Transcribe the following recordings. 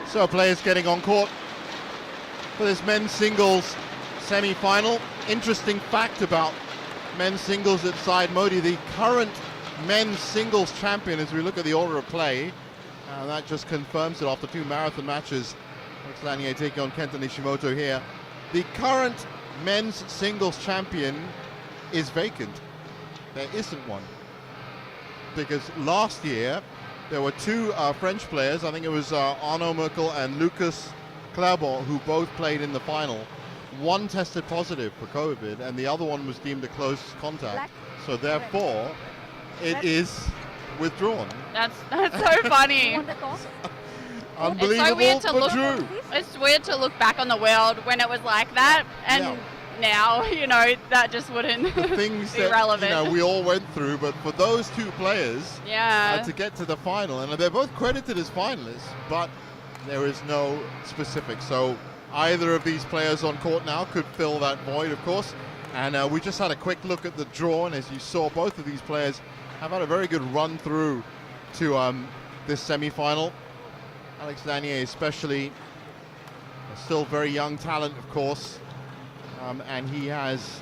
So players getting on court for this men's singles semi-final. Interesting fact about men's singles at Syed Modi, the current men's singles champion, as we look at the order of play, that just confirms it after 2 marathon matches. Alex Lanier taking on Kenta Nishimoto here. The current men's singles champion is vacant. There isn't one. Because last year, there were 2 French players, I think it was Arnaud Merkel and Lucas Clarbon, who both played in the final. One tested positive for COVID, and the other one was deemed a close contact. So therefore, it is withdrawn. That's so funny. Unbelievable, it's so weird to but look, true. It's weird to look back on the world when it was like that, and now, you know, that just wouldn't the things be that, relevant. You know, we all went through, but for those 2 players to get to the final, and they're both credited as finalists, but there is no specific. So either of these players on court now could fill that void, of course. And we just had a quick look at the draw, and as you saw, both of these players have had a very good run through to this semi-final. Alex Lanier especially, still very young talent, of course, and he has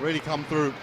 really come through.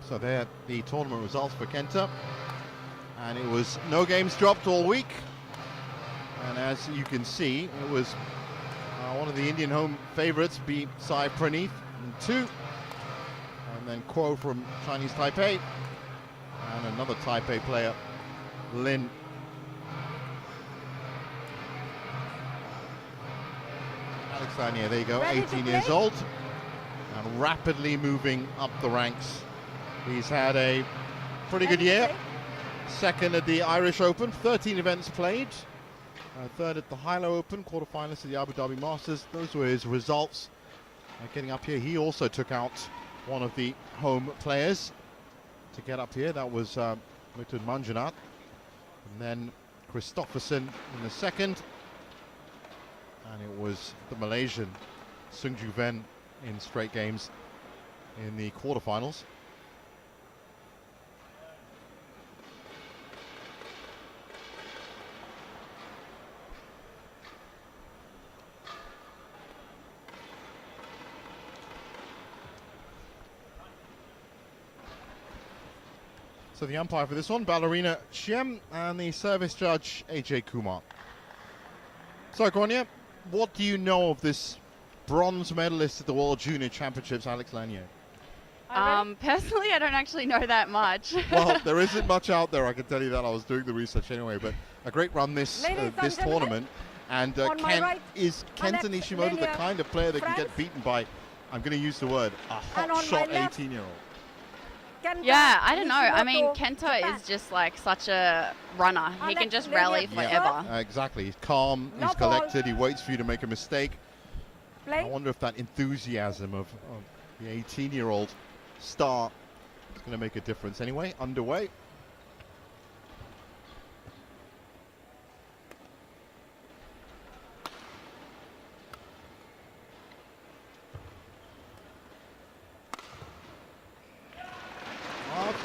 So there, the tournament results for Kenta, and it was no games dropped all week. And as you can see, it was one of the Indian home favorites beat Sai Praneeth in 2, and then Kuo from Chinese Taipei, and another Taipei player, Lin. Alex Lanier, there you go, 18 years old, and rapidly moving up the ranks. He's had a pretty good year. 2nd at the Irish Open, 13 events played. 3rd at the Hilo Open, quarterfinalist at the Abu Dhabi Masters. Those were his results. Getting up here, he also took out one of the home players to get up here. That was Mithun Manjunath. And then Christopherson in the 2nd. And it was the Malaysian Sung Ju Ven in straight games in the quarterfinals. So the umpire for this one, Ballerina Chiem, and the service judge, AJ Kumar. So, Konya, what do you know of this bronze medalist at the World Junior Championships, Alex Lanier? Personally, I don't actually know that much. Well, there isn't much out there, I can tell you that. I was doing the research anyway, but a great run this tournament. And is Kenta Nishimoto the kind of player that can get beaten by, I'm going to use the word, a hot-shot 18-year-old? Yeah, I don't know. I mean, Kenta is just like such a runner. He can just rally forever. Exactly. He's calm, he's collected, he waits for you to make a mistake. I wonder if that enthusiasm of the 18-year-old star is going to make a difference. Anyway, underway.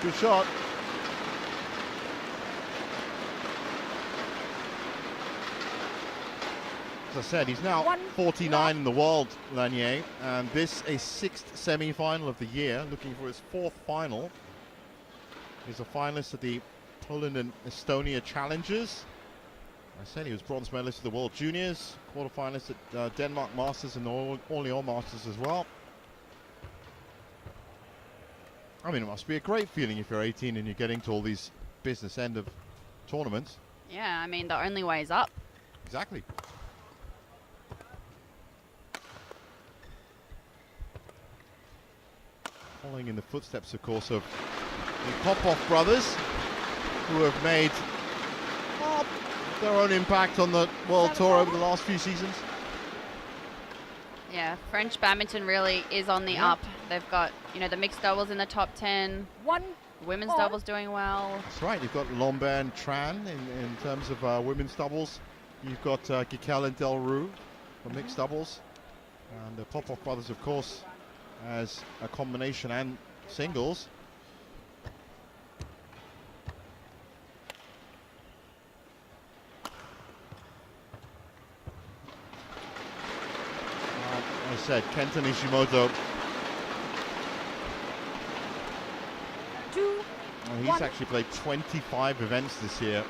Good shot. As I said, he's now 49 in the world, Lanier, and this a 6th semi-final of the year, looking for his 4th final. He's a finalist at the Poland and Estonia Challenges. I said he was bronze medalist at the World Juniors, quarterfinalist at Denmark Masters and Orléans Masters as well. I mean, it must be a great feeling if you're 18 and you're getting to all these business end of tournaments. Yeah, I mean, the only way is up. Exactly. following in the footsteps, of course, of the Popov brothers, who have made their own impact on the World Tour over the last few seasons. Yeah, French badminton really is on the up. They've got, you know, the mixed doubles in the top 10. Women's doubles doing well. That's right. You've got Lambert and Tran in terms of women's doubles. You've got Gikel and Delroux for mixed doubles. And the Popov brothers, of course, as a combination and singles. As I said, Kenta Nishimoto. He's actually played 25 events this year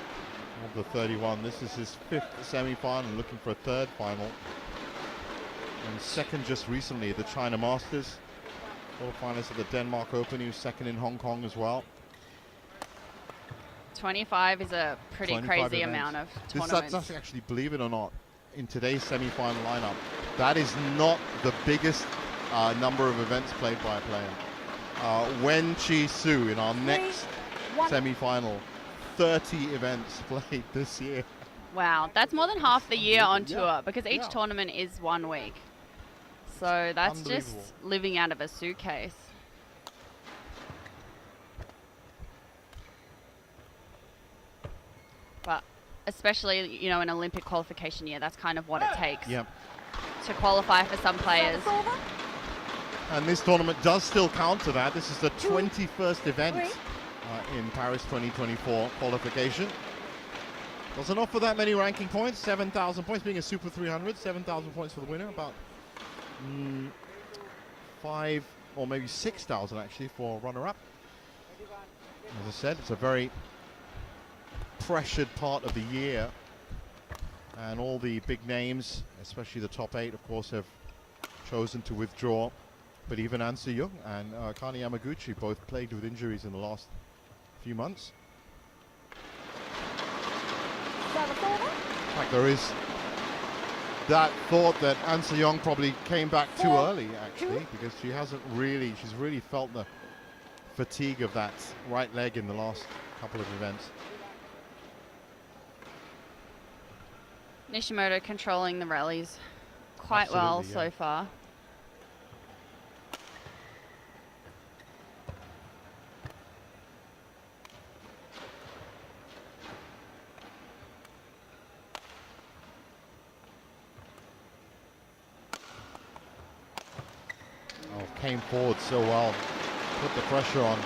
of the 31. This is his 5th semi-final, looking for a 3rd final. And 2nd just recently at the China Masters. Quarterfinalist at the Denmark Open. He was 2nd in Hong Kong as well. 25 is a pretty crazy amount of tournaments. That's actually, believe it or not, in today's semi-final lineup, that is not the biggest number of events played by a player. Wen Chi Su in our next semi-final, 30 events played this year. Wow, that's more than half the year on tour, because each tournament is 1 week. So that's just living out of a suitcase. But especially, you know, an Olympic qualification year, that's kind of what it takes to qualify for some players. And this tournament does still count to that. This is the 21st event in Paris 2024 qualification. Doesn't offer that many ranking points, 7,000 points, being a Super 300, 7,000 points for the winner, about 5 or maybe 6,000 actually for runner-up. As I said, it's a very pressured part of the year, and all the big names, especially the top 8, of course, have chosen to withdraw. But even An Se-young and Kane Yamaguchi both plagued with injuries in the last few months. In fact, there is that thought that An Se-young probably came back too early, actually, because she's really felt the fatigue of that right leg in the last couple of events. Nishimoto controlling the rallies quite well so far. Came forward so well, put the pressure on.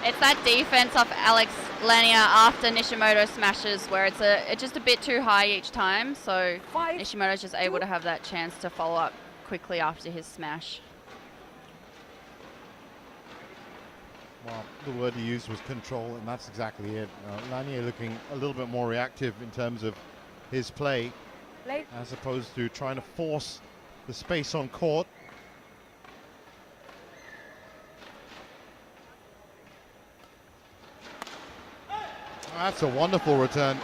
It's that defense off Alex Lanier after Nishimoto smashes where it's just a bit too high each time, so Nishimoto's just able to have that chance to follow up quickly after his smash. Well, the word he used was control, and that's exactly it. Lanier looking a little bit more reactive in terms of his play, as opposed to trying to force the space on court. That's a wonderful return.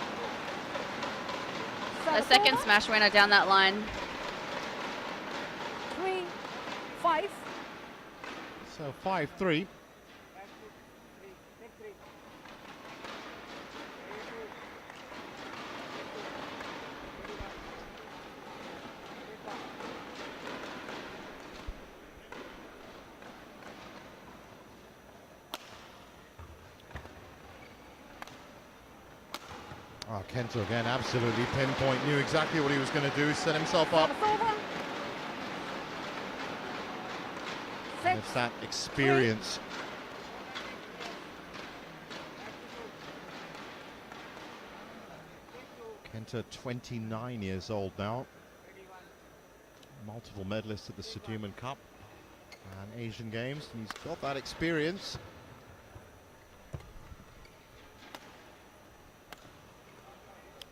The second smash winner down that line. 3-5. So 5-3. Oh, Kenta again, absolutely pinpoint, knew exactly what he was going to do, set himself up. And it's that experience. Kenta, 29 years old now. Multiple medalist at the Sudirman Cup and Asian Games, and he's got that experience.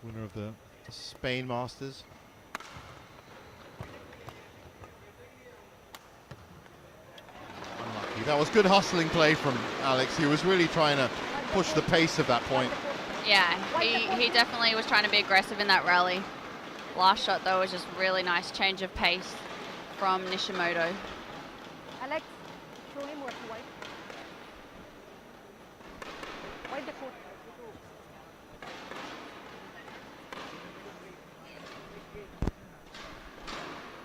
Winner of the Spain Masters. Unlucky. That was good hustling play from Alex. He was really trying to push the pace at that point. Yeah, he definitely was trying to be aggressive in that rally. Last shot though was just really nice change of pace from Nishimoto. Alex, slowly move to white. White the court.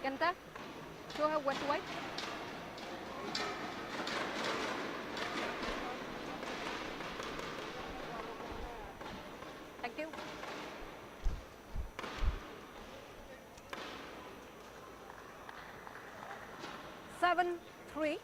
Kenta, show her what to white. Thank you. Seven, 3.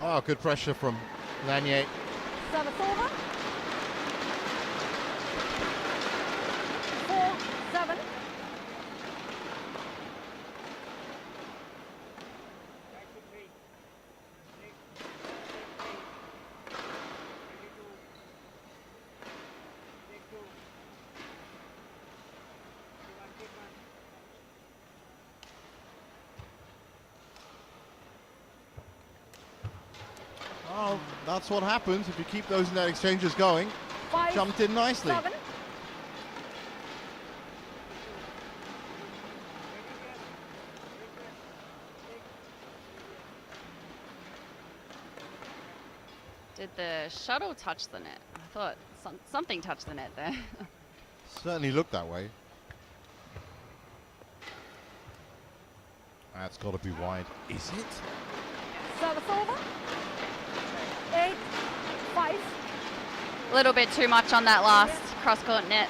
Oh, good pressure from Lanier. Service over. 4, 7. Oh, that's what happens if you keep those net exchanges going. 5, Jumped in nicely. 7. Did the shuttle touch the net? I thought something touched the net there. Certainly looked that way. That's got to be wide. Is it? Service over. 8, 5. A little bit too much on that last cross-court net.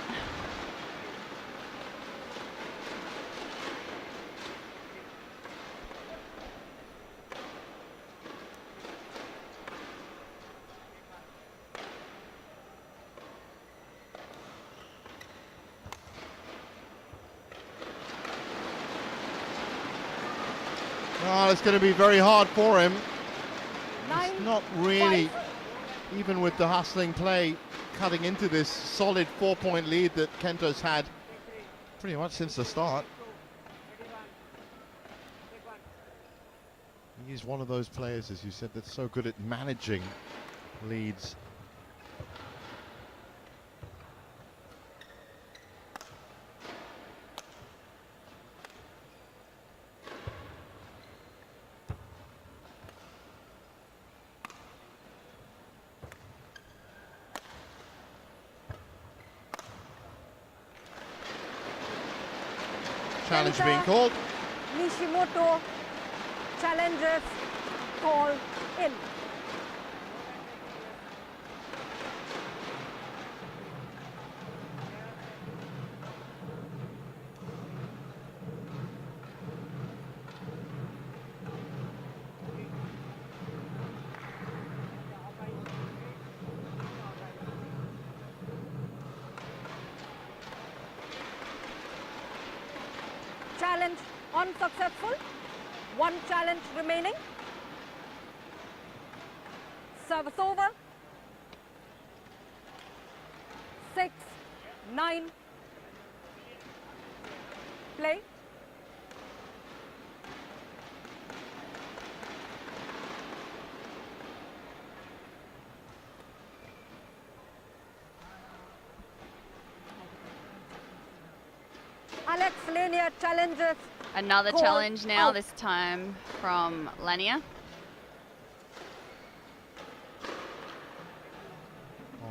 Oh, it's going to be very hard for him. 9, He's not really, 5. even with the hustling play, cutting into this solid 4-point lead that Kenta's had pretty much since the start. He's one of those players, as you said, that's so good at managing leads. Challenge Kenta being called. Nishimoto challenges call in. Challenge unsuccessful. 1 challenge remaining. Service over. 6, 9. Play. Alex Lanier challenges. Another Call challenge now, out. this time from Lanier. Oh,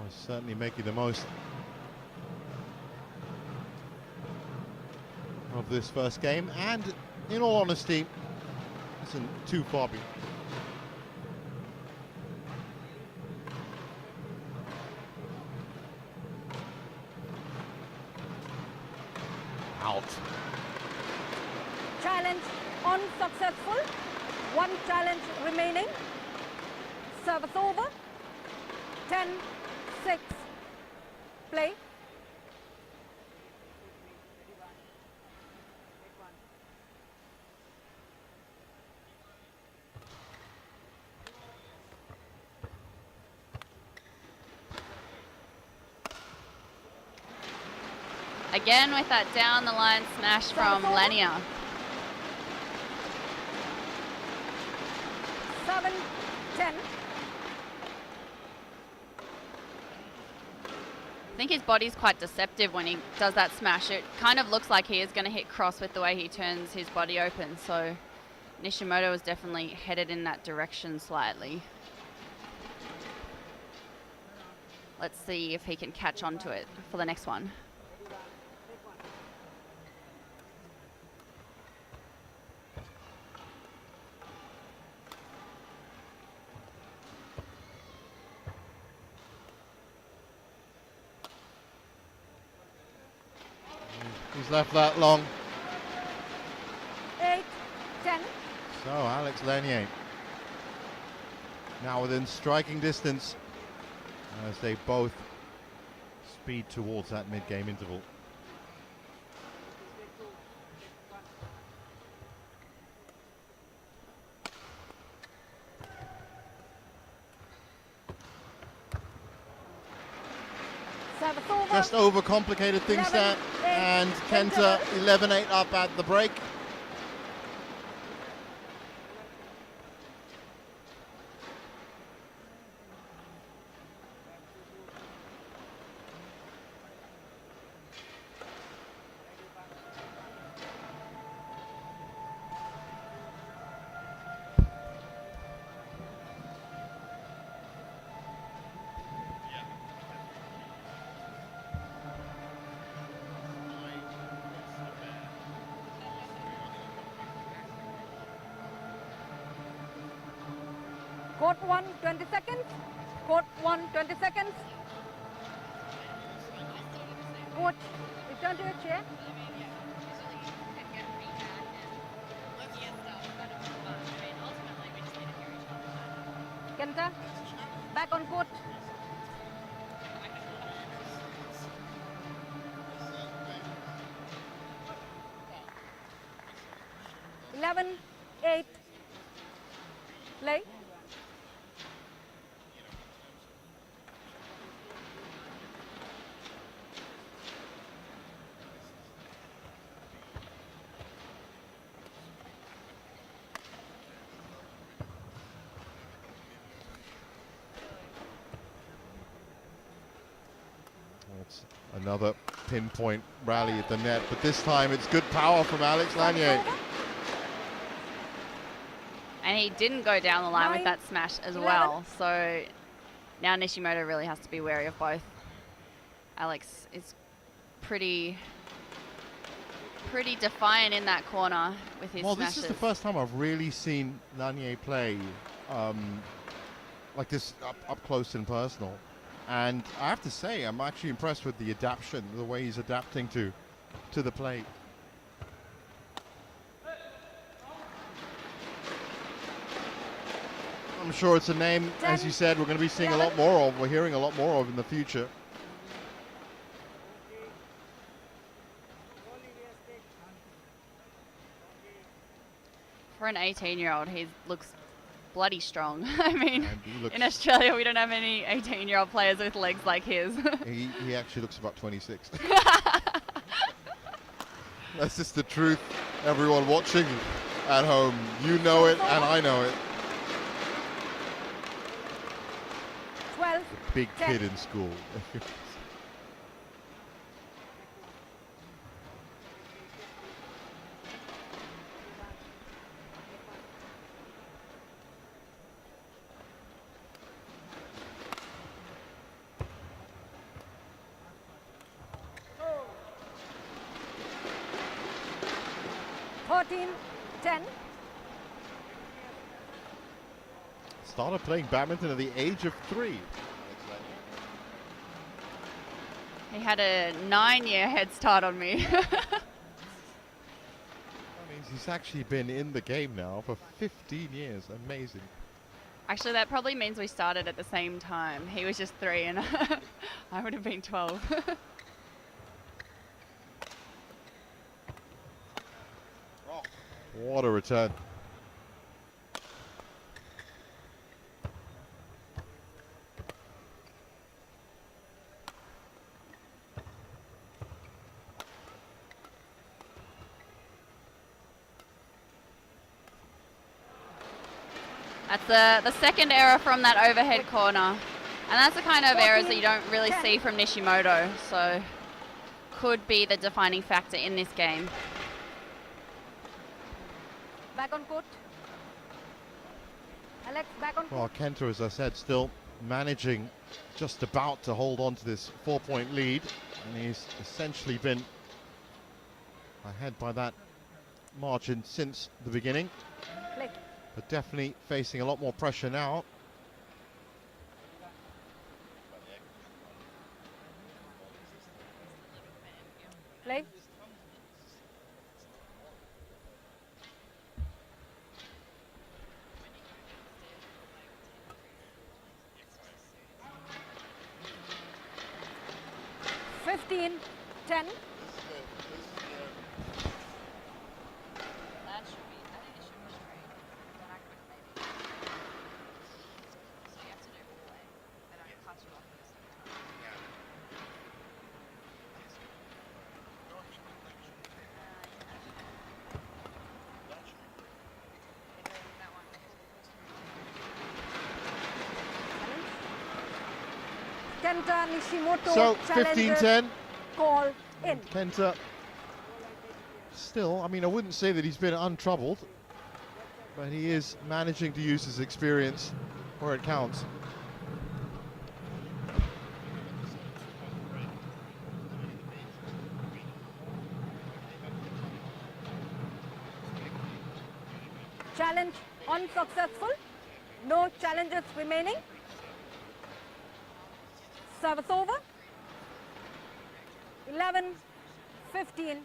he's certainly making the most of this first game, and in all honesty, isn't too far behind. Out. Challenge unsuccessful. 1 challenge remaining. Service over. 10, 6. Play. Again with that down the line smash from Lanier. 11, 10. I think his body's quite deceptive when he does that smash. It kind of looks like he is going to hit cross with the way he turns his body open. So Nishimoto is definitely headed in that direction slightly. Let's see if he can catch on to it for the next one. He's left that long. 8, 10. So Alex Lanier now within striking distance as they both speed towards that mid-game interval. Service over. Just overcomplicated things 11, there, 8, and Kenta 11-8 up at the break. Court 1, 20 seconds. Court 1, 20 seconds. Court, return to your chair. Kenta, back on court. Eleven, 8. Play. It's another pinpoint rally at the net, but this time it's good power from Alex Lanier. And he didn't go down the line 9, with that smash as 11. well. So now Nishimoto really has to be wary of both. Alex is pretty defiant in that corner with his smashes. This is the first time I've really seen Lanier play like this up close and personal. And I have to say, I'm actually impressed with the adaptation, the way he's adapting to the play. I'm sure it's a name, 10, as you said, we're going to be seeing 11. a lot more of, we're hearing a lot more of in the future. For an 18-year-old, he looks bloody strong. I mean, Looks, in Australia, we don't have any 18-year-old players with legs like his. he actually looks about 26. That's just the truth. Everyone watching at home, you know it and I know it. 12, Big 10. kid in school. Started playing badminton at the age of 3. He had a 9-year head start on me. That means he's actually been in the game now for 15 years. Amazing. Actually, that probably means we started at the same time. He was just 3 and I would have been 12. What a return. That's the second error from that overhead corner. And that's the kind of errors that you don't really see from Nishimoto. So could be the defining factor in this game. Back on court. Alex, back on Well, court. Kenta, as I said, still managing just about to hold on to this 4-point lead. And he's essentially been ahead by that margin since the beginning. Play. But definitely facing a lot more pressure now. Play. Fifteen, 10. Kenta Nishimoto So challenger 15-10. call in. Kenta still, I mean, I wouldn't say that he's been untroubled, but he is managing to use his experience where it counts. Challenge unsuccessful. No challenges remaining. Service over. 11-15.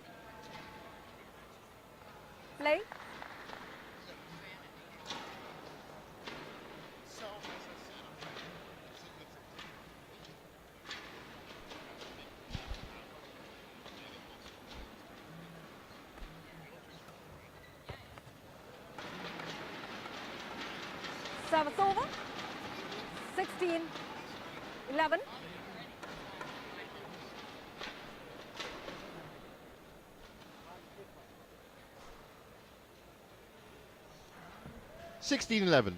Play. Service over. 16-11. $16-11.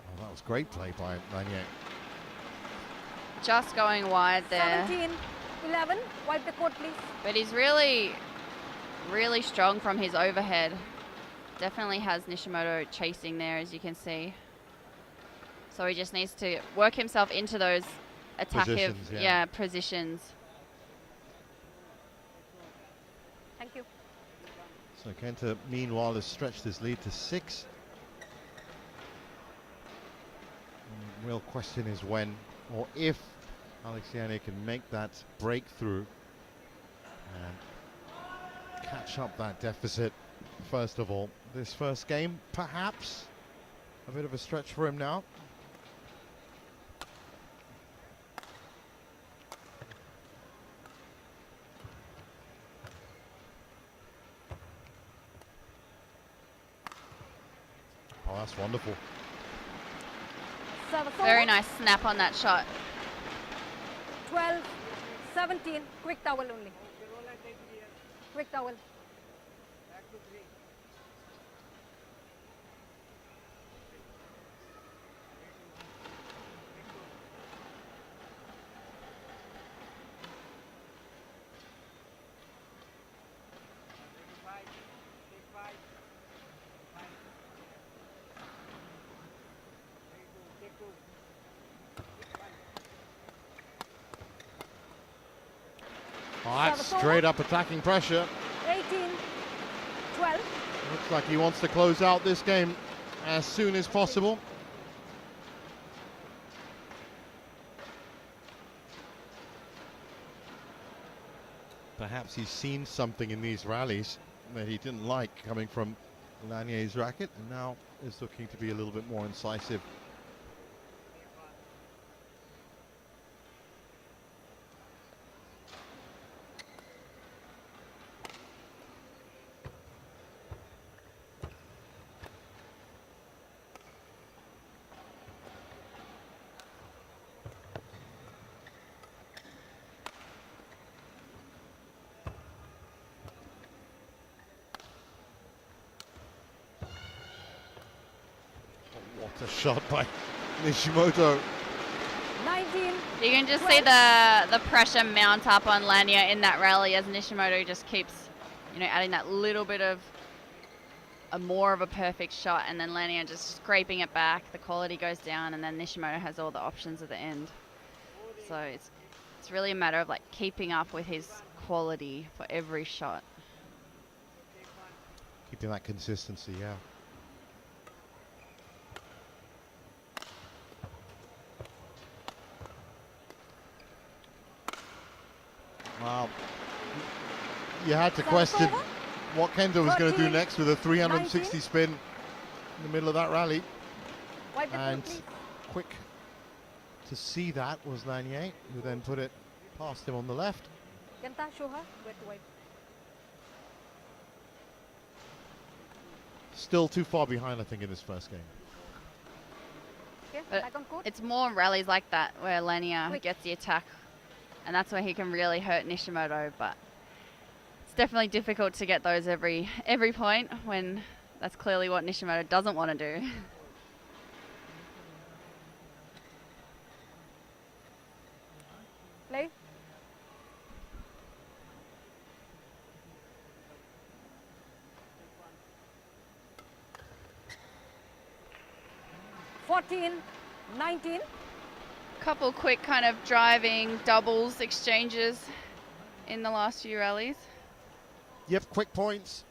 Oh, that was great play by Lanier. Just going wide there. 17-11. Wipe the court, please. But he's really, really strong from his overhead. Definitely has Nishimoto chasing there, as you can see. So he just needs to work himself into those attackive Positions, positions. Thank you. So Kenta, meanwhile, has stretched his lead to 6. Real question is when or if Lanier can make that breakthrough and catch up that deficit. First of all, this first game, perhaps a bit of a stretch for him now. Oh, that's wonderful. Service Very over. nice snap on that shot. 12-17. Quick towel only. Quick towel. Oh, that's straight up attacking pressure. 18-12. Looks like he wants to close out this game as soon as possible. Perhaps he's seen something in these rallies that he didn't like coming from Lanier's racket, and now is looking to be a little bit more incisive. What a shot by Nishimoto. 19. You can just see the pressure mount up on Lanier in that rally as Nishimoto just keeps, you know, adding that little bit of more of a perfect shot, and then Lanier just scraping it back. The quality goes down, and then Nishimoto has all the options at the end. So it's really a matter of like keeping up with his quality for every shot. Keeping that consistency, yeah. Wow. You had to question what Kenta was going to do next with a 360 spin in the middle of that rally. And quick to see that was Lanier, who then put it past him on the left. Kenta, show her where to wipe. Still too far behind, I think, in this first game. Okay, But back on court. it's more rallies like that where Lanier gets the attack, and that's where he can really hurt Nishimoto. But it's definitely difficult to get those every point when that's clearly what Nishimoto doesn't want to do. Play. Fourteen, 19. Couple quick kind of driving doubles exchanges in the last few rallies. Yep, quick points.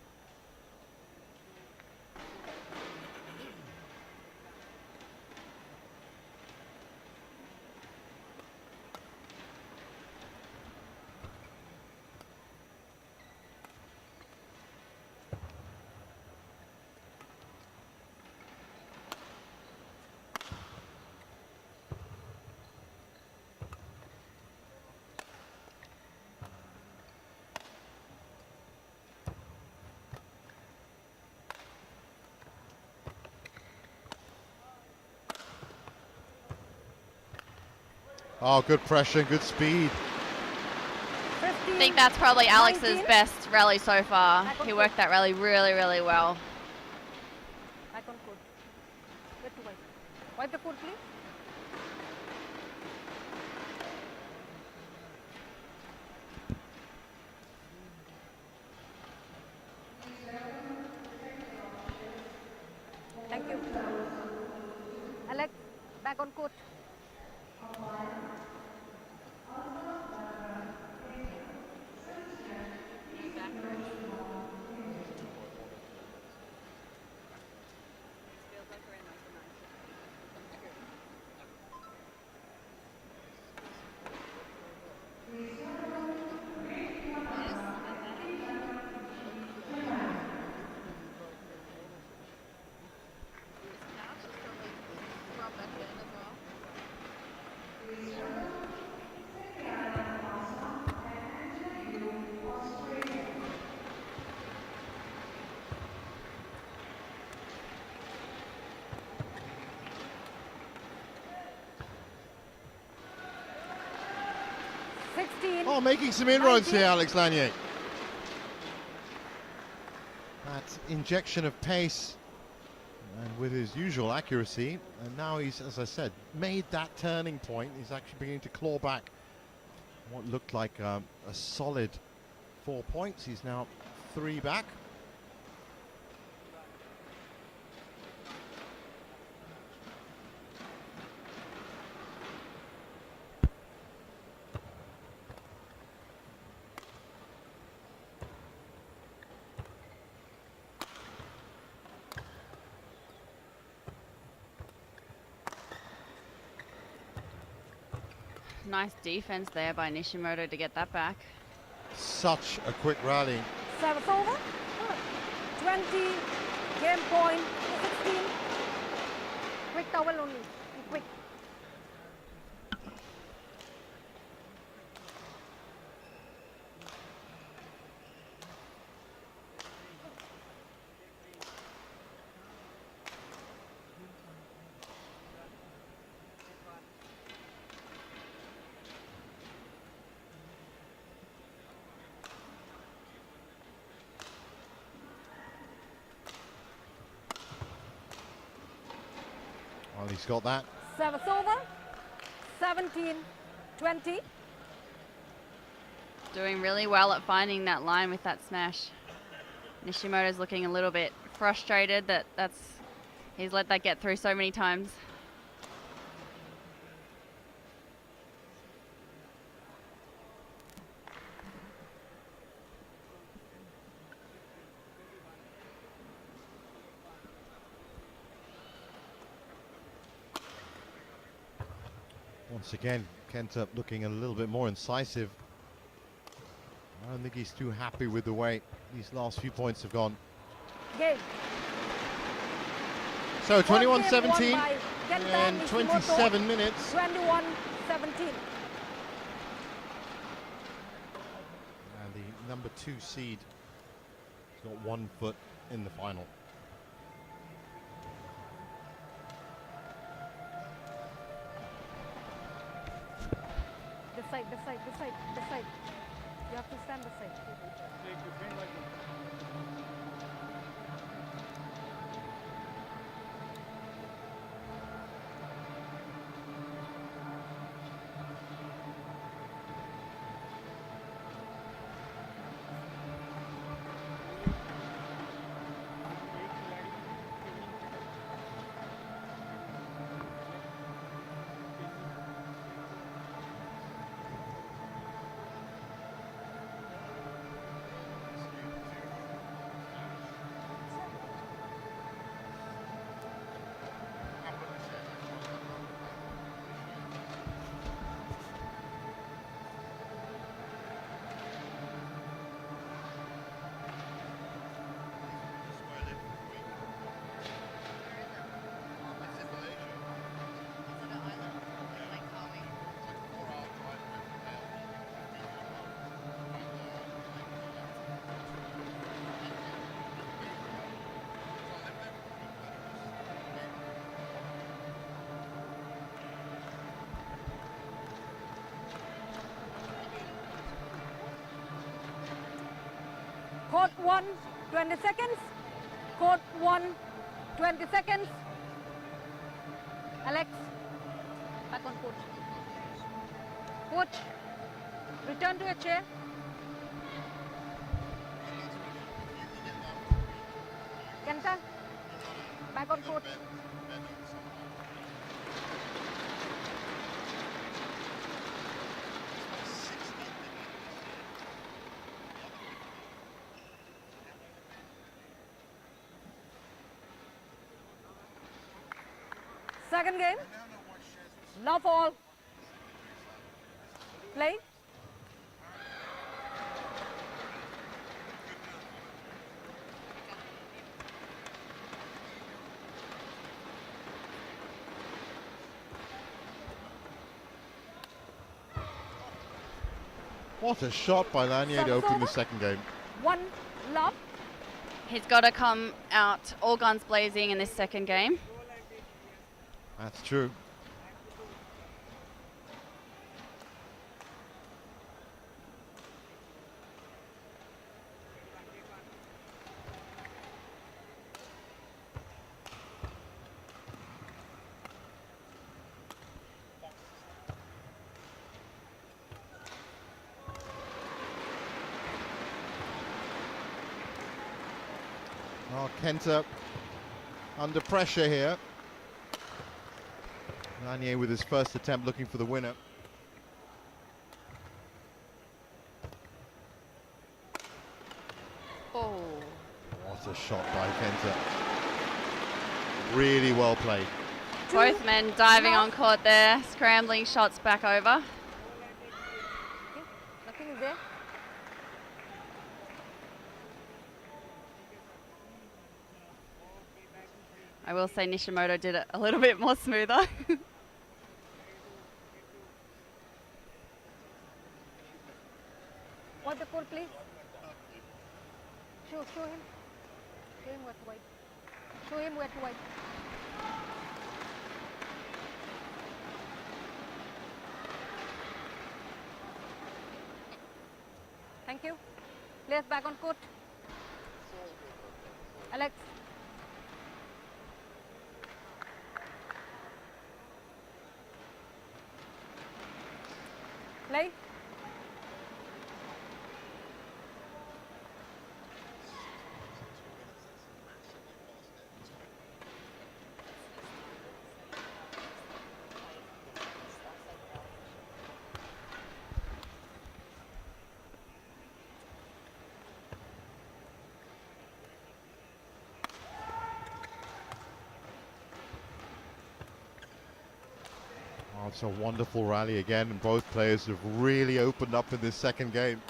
Oh, good pressure, good speed. 15, I think that's probably Alex's 19. best rally so far. He worked that rally really, really well. Back on court. Where to wipe? Wipe the court, please. Thank you. Alex, back on court. Oh, making some inroads here, Alex Lanier. That injection of pace, and with his usual accuracy, and now he's, as I said, made that turning point. He's actually beginning to claw back what looked like a solid 4 points. He's now 3 back. Nice defense there by Nishimoto to get that back. Such a quick rally. Service over. 20. Game point. 16. Quick towel only. Be quick. Well, he's got that. Service over. 17-20. Doing really well at finding that line with that smash. Nishimoto's looking a little bit frustrated that he's let that get through so many times. Once again, Kenta looking a little bit more incisive. I don't think he's too happy with the way these last few points have gone. Game. So 21-17 Kenta in Nishimoto, 27 minutes. 21-17. And the number 2 seed has got 1 foot in the final. This side, this side, this side, this side. You have to stand this side. Court 1, 20 seconds. Court 1, 20 seconds. Alex, back on court. Coach, return to your chair. Kenta, back on court. Second game. Love all. Play. What a shot by Lanier to open the second game. 1 love. He's got to come out all guns blazing in this second game. That's true. Oh, Kenta under pressure here. Lanier with his first attempt looking for the winner. Oh. What a shot by Kenta. Really well played. Both men diving on court there, scrambling shots back over. Nothing is there. I will say Nishimoto did it a little bit more smoother. Watch the court, please. Show him. Show him where to wipe. Show him where to wipe. Thank you. Players back on court. Alex. Play. Oh, it's a wonderful rally again, and both players have really opened up in this second game.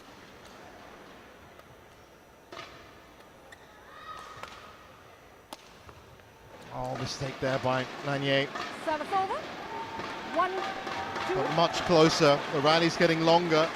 Oh, mistake there by Lanier. Service over. 1, 2. But much closer. The rally's getting longer.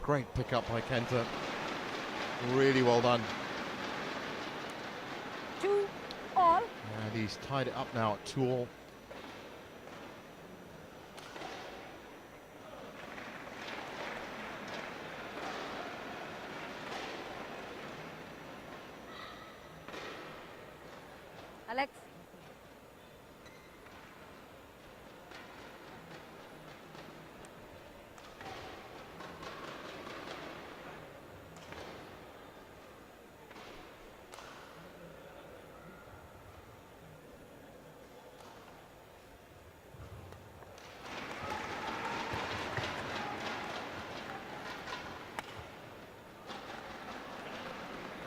Great pickup by Kenta. Really well done. 2 all. And he's tied it up now at 2-all. Alex.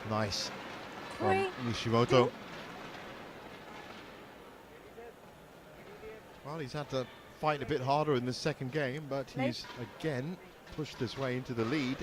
Nice. 3, From Nishimoto. Well, he's had to fight a bit harder in the second game, but he's again pushed his way into the lead.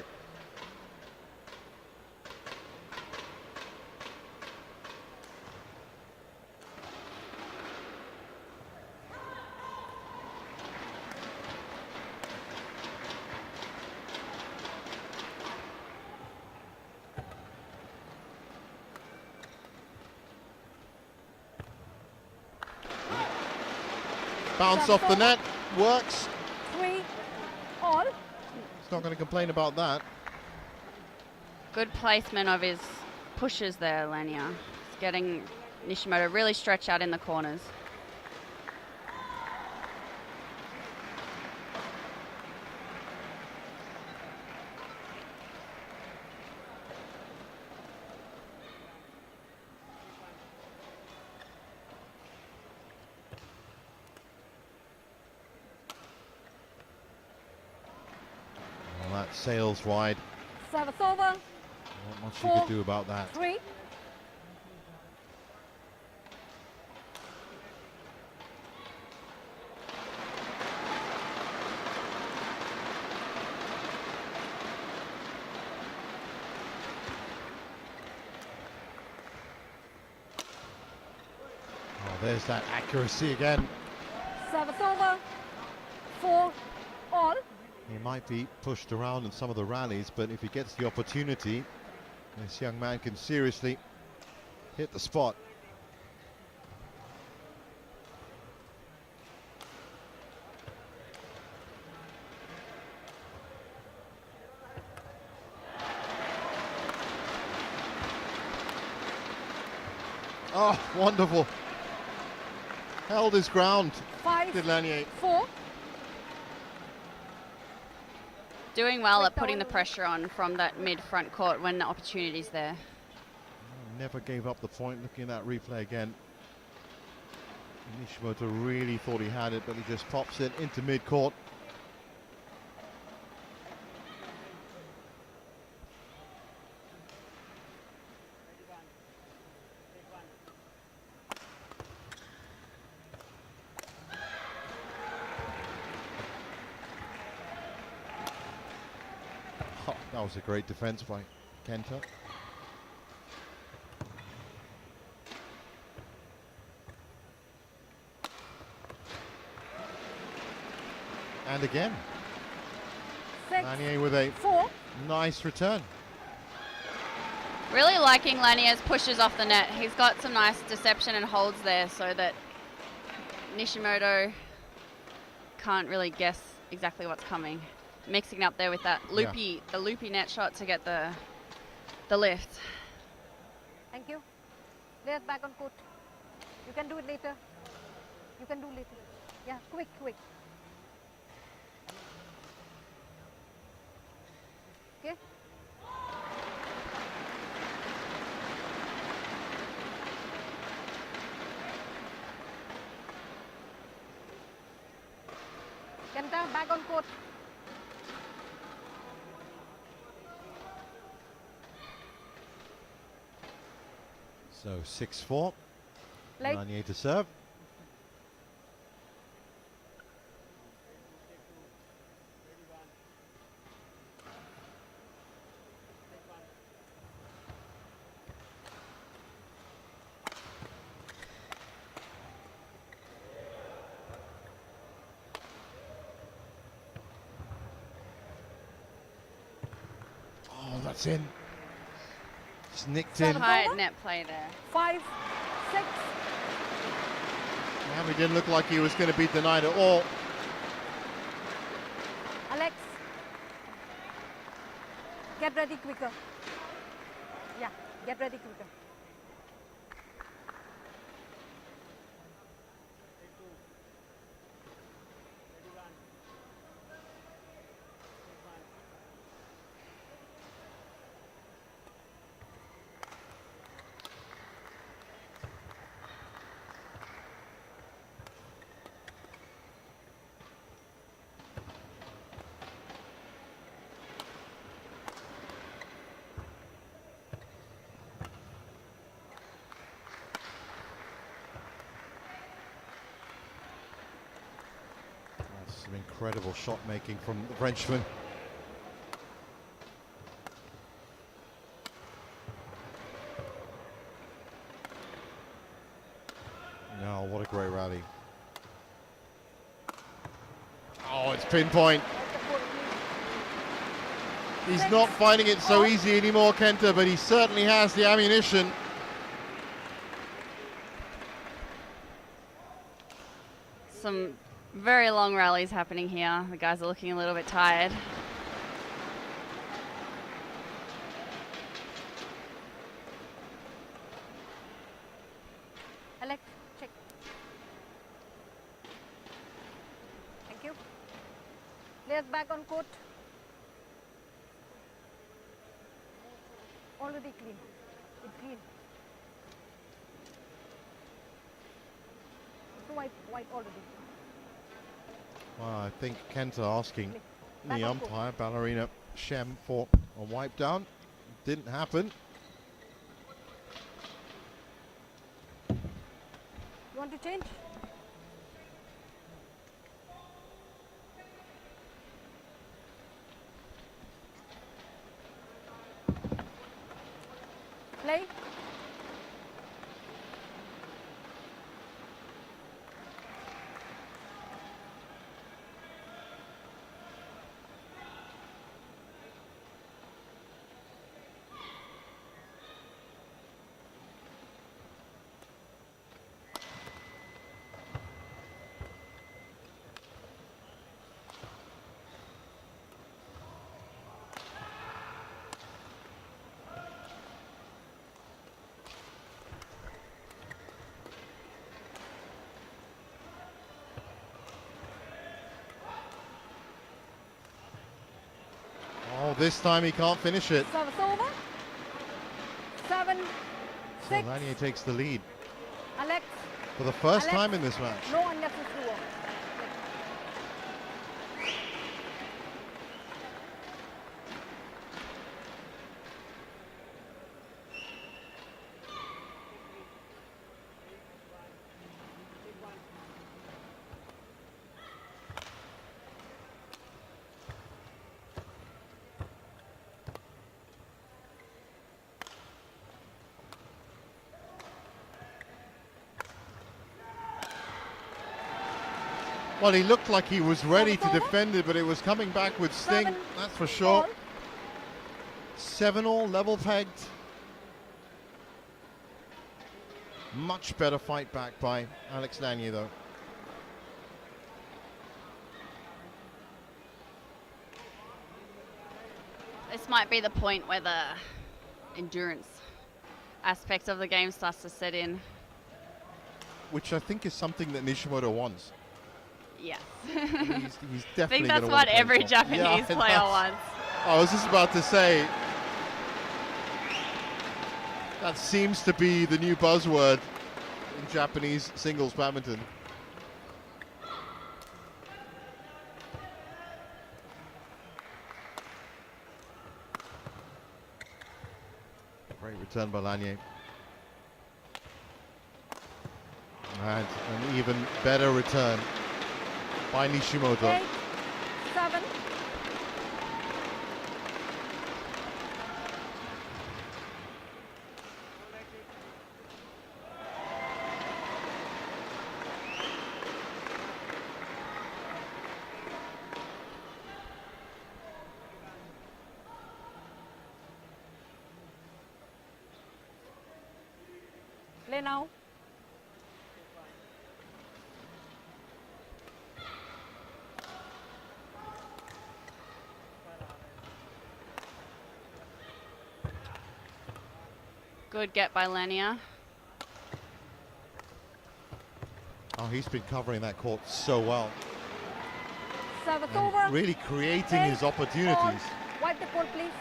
Bounce off the net, works. 3 all. He's not going to complain about that. Good placement of his pushes there, Lanier. He's getting Nishimoto really stretched out in the corners. Well, that sails wide. Service over. Not much you could do about that. 3. Oh, there's that accuracy again. Service over. 4 all. He might be pushed around in some of the rallies, but if he gets the opportunity, this young man can seriously hit the spot. Oh, wonderful. Held his ground, 5, did Lanier. 4. Doing well at putting the pressure on from that mid-front court when the opportunity's there. Never gave up the point. Looking at that replay again. Nishimoto really thought he had it, but he just pops it into mid-court. Oh, that was a great defense by Kenta. And again, 6, Lanier with a 4. nice return. Really liking Lanier's pushes off the net. He's got some nice deception and holds there so that Nishimoto can't really guess exactly what's coming. Mixing up there with that loopy, the loopy net shot to get the lift. Thank you. Players back on court. You can do it later. You can do later. Yeah, quick, quick. Okay. Kenta, back on court. So 6-4. Like, Lanier to serve. Oh, that's in. Just nicked in. Tight net play there. 5, 6. Yeah, he didn't look like he was going to be denied at all. Alex, get ready quicker. Yeah, get ready quicker. Some incredible shot making from the Frenchman. No, what a great rally. Oh, it's pinpoint. He's not finding it so easy anymore, Kenta, but he certainly has the ammunition. Some very long rallies happening here. The guys are looking a little bit tired. Alex, check. Thank you. Players back on court. Already clean. It's clean. So white already. Well, I think Kenta asking Back the on court. umpire, Ballerina Shem, for a wipe down. Didn't happen. You want to change? Play. Oh, this time he can't finish it. Service over. 7, So 6. Lanier takes the lead Alex, for the first Alex. time in this match. no unnecessary work. Well, he looked like he was ready to defend it, but it was coming back with sting, that's for sure. 7-all, level pegged. Much better fight back by Alex Lanier, though. This might be the point where the endurance aspect of the game starts to set in. Which I think is something that Nishimoto wants. Yes. He's definitely I think that's gonna what want to every play Japanese player wants. I was just about to say, that seems to be the new buzzword in Japanese singles badminton. Great return by Lanier. And an even better return by Nishimoto. 8, 7. Play now. Good get by Lanier. Oh, he's been covering that court so well. Service And over. really creating his opportunities. Wipe the court, please.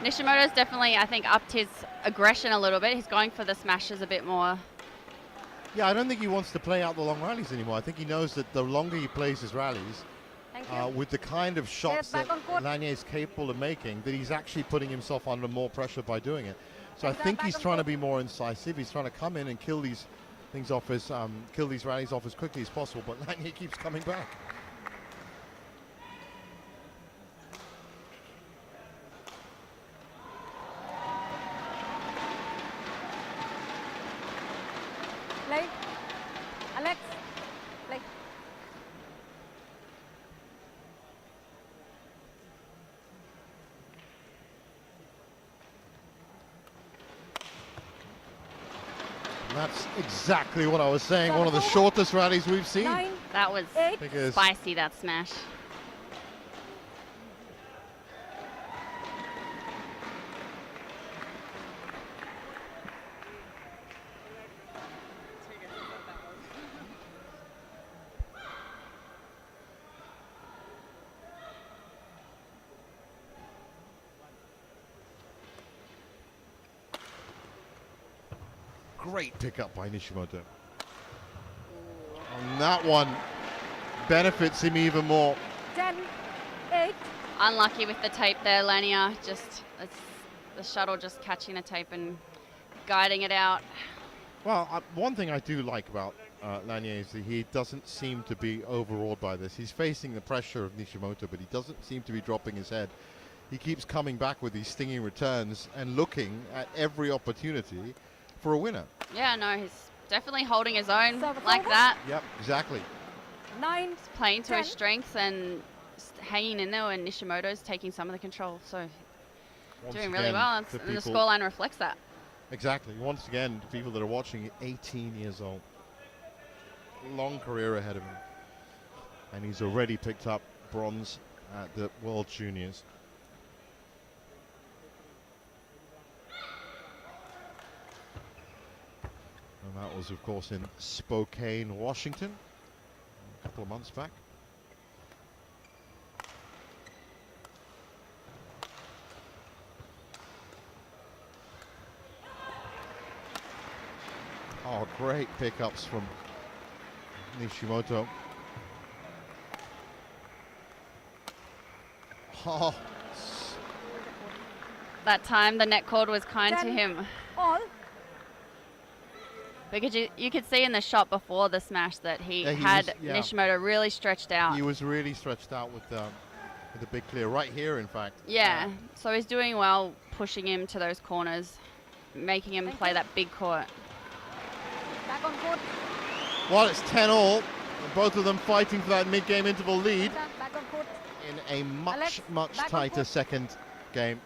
Nishimoto's definitely, I think, upped his aggression a little bit. He's going for the smashes a bit more. Yeah, I don't think he wants to play out the long rallies anymore. I think he knows that the longer he plays his rallies, Thank you. with the kind of shots back that on court. Lanier is capable of making, that he's actually putting himself under more pressure by doing it. So I Back think on he's court. trying to be more incisive. He's trying to come in and kill these things off his, kill these rallies off as quickly as possible. But Lanier keeps coming back. Play. Alex. Play. And that's exactly what I was saying. One of the Service over. shortest rallies we've seen. 9, That was 8. Because spicy, that smash. great pickup by Nishimoto. And that one benefits him even more. 10, 8. Unlucky with the tape there, Lanier. Just it's the shuttle just catching the tape and guiding it out. Well, one thing I do like about Lanier is that he doesn't seem to be overawed by this. He's facing the pressure of Nishimoto, but he doesn't seem to be dropping his head. He keeps coming back with these stinging returns and looking at every opportunity for a winner. Yeah, no, he's definitely holding his own Service like over. that. Yep, exactly. 9, He's playing to his 10. strengths and hanging in there, and Nishimoto's taking some of the control. So Once doing really again, well, to and the people- scoreline reflects that. Exactly. Once again, to people that are watching, 18 years old. Long career ahead of him. And he's already picked up bronze at the World Juniors. And that was, of course, in Spokane, Washington, a couple of months back. Oh, great pickups from Nishimoto. Oh, That time the net cord was kind to 10. him. All. Because you could see in the shot before the smash that he Yeah, he had was- yeah. Nishimoto really stretched out. he was really stretched out with the big clear right here, in fact. Yeah, so he's doing well pushing him to those corners, making him Thank play you. that big court. Back on court. Well, it's 10-all. Both of them fighting for that mid-game interval lead Back on court. in a much Alex, back on tighter court. second game.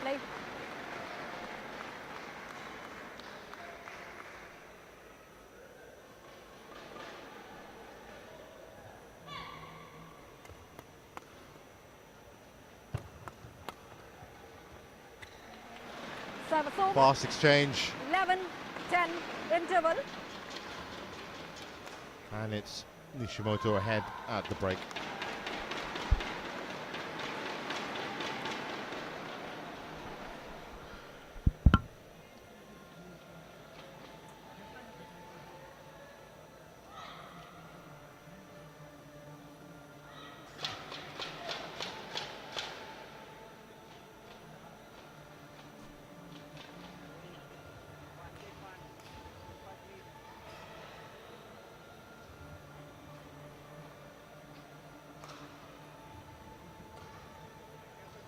Play. Service over. Fast exchange, 11-10 interval. and it's Nishimoto ahead at the break.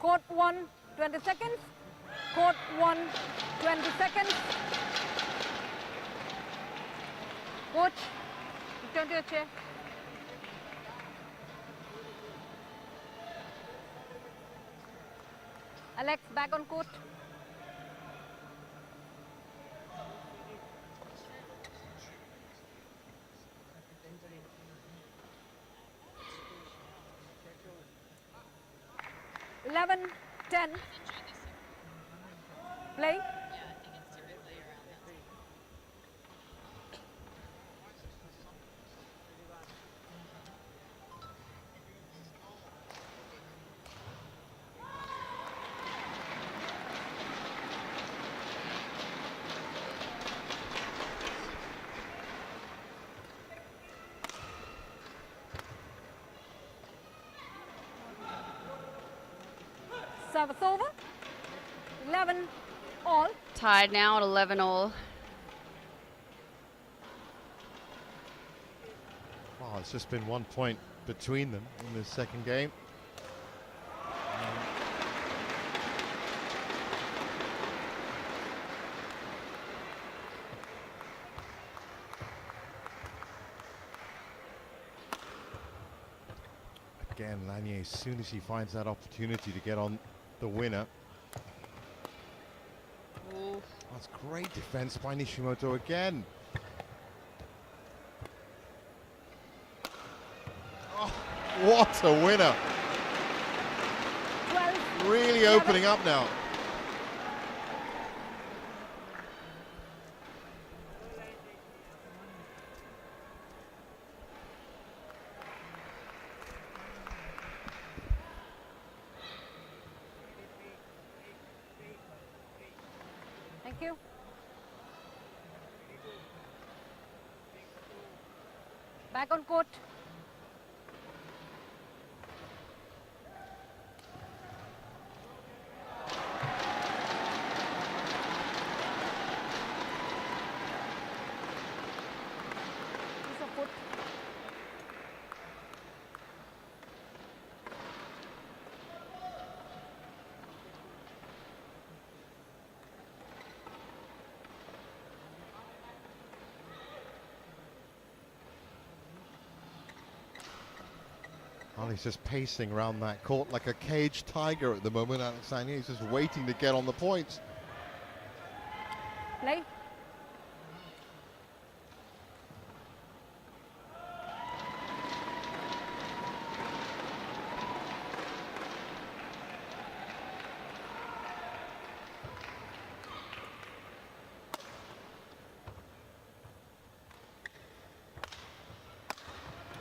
Court 1, 20 seconds. Court 1, 20 seconds. Coach, return to your chair. Alex, back on court. Eleven, 10. Play. Service over. 11 all. Tied now at 11 all. Well, it's just been 1 point between them in this second game. Again, Lanier, as soon as he finds that opportunity to get on the winner. Ooh. That's great defense by Nishimoto again. Oh, what a winner. 12. Really opening up now. Thank you. Back on court. Piece of foot. Well, he's just pacing around that court like a caged tiger at the moment, Alex Lanier. He's just waiting to get on the points. Play.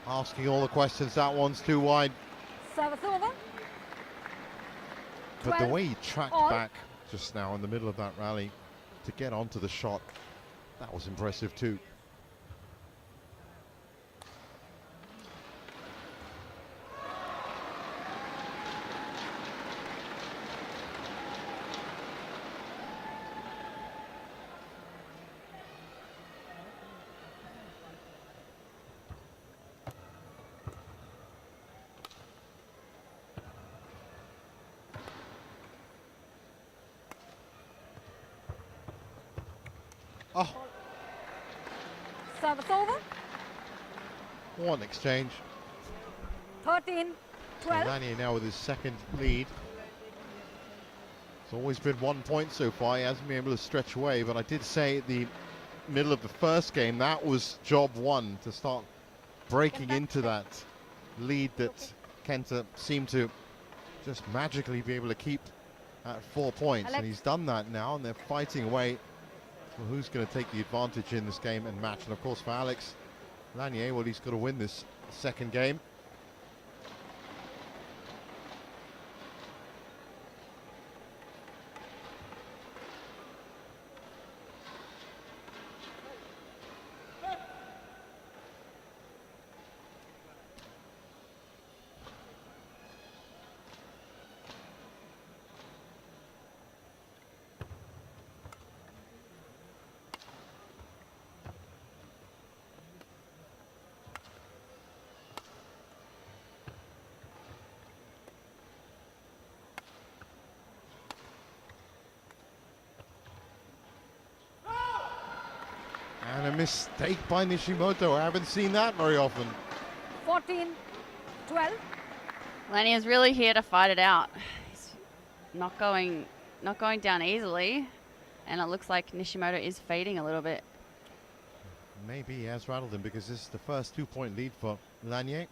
Asking all the questions, that one's too wide. Service over. But the 12 way he tracked all. back just now in the middle of that rally to get onto the shot, that was impressive too. Oh, Service over. one exchange. 13, 12. Lanier now with his second lead. It's always been 1 point so far. He hasn't been able to stretch away, but I did say at the middle of the first game that was job one, to start breaking into that lead that Kenta seemed to just magically be able to keep at 4 points. And he's done that now, and they're fighting away for who's going to take the advantage in this game and match. And of course for Alex Lanier, well, he's got to win this second game. And a mistake by Nishimoto. I haven't seen that very often. 14, 12. Lanier's really here to fight it out. He's not going down easily, and it looks like Nishimoto is fading a little bit. Maybe he has rattled him, because this is the first 2 point lead for Lanier.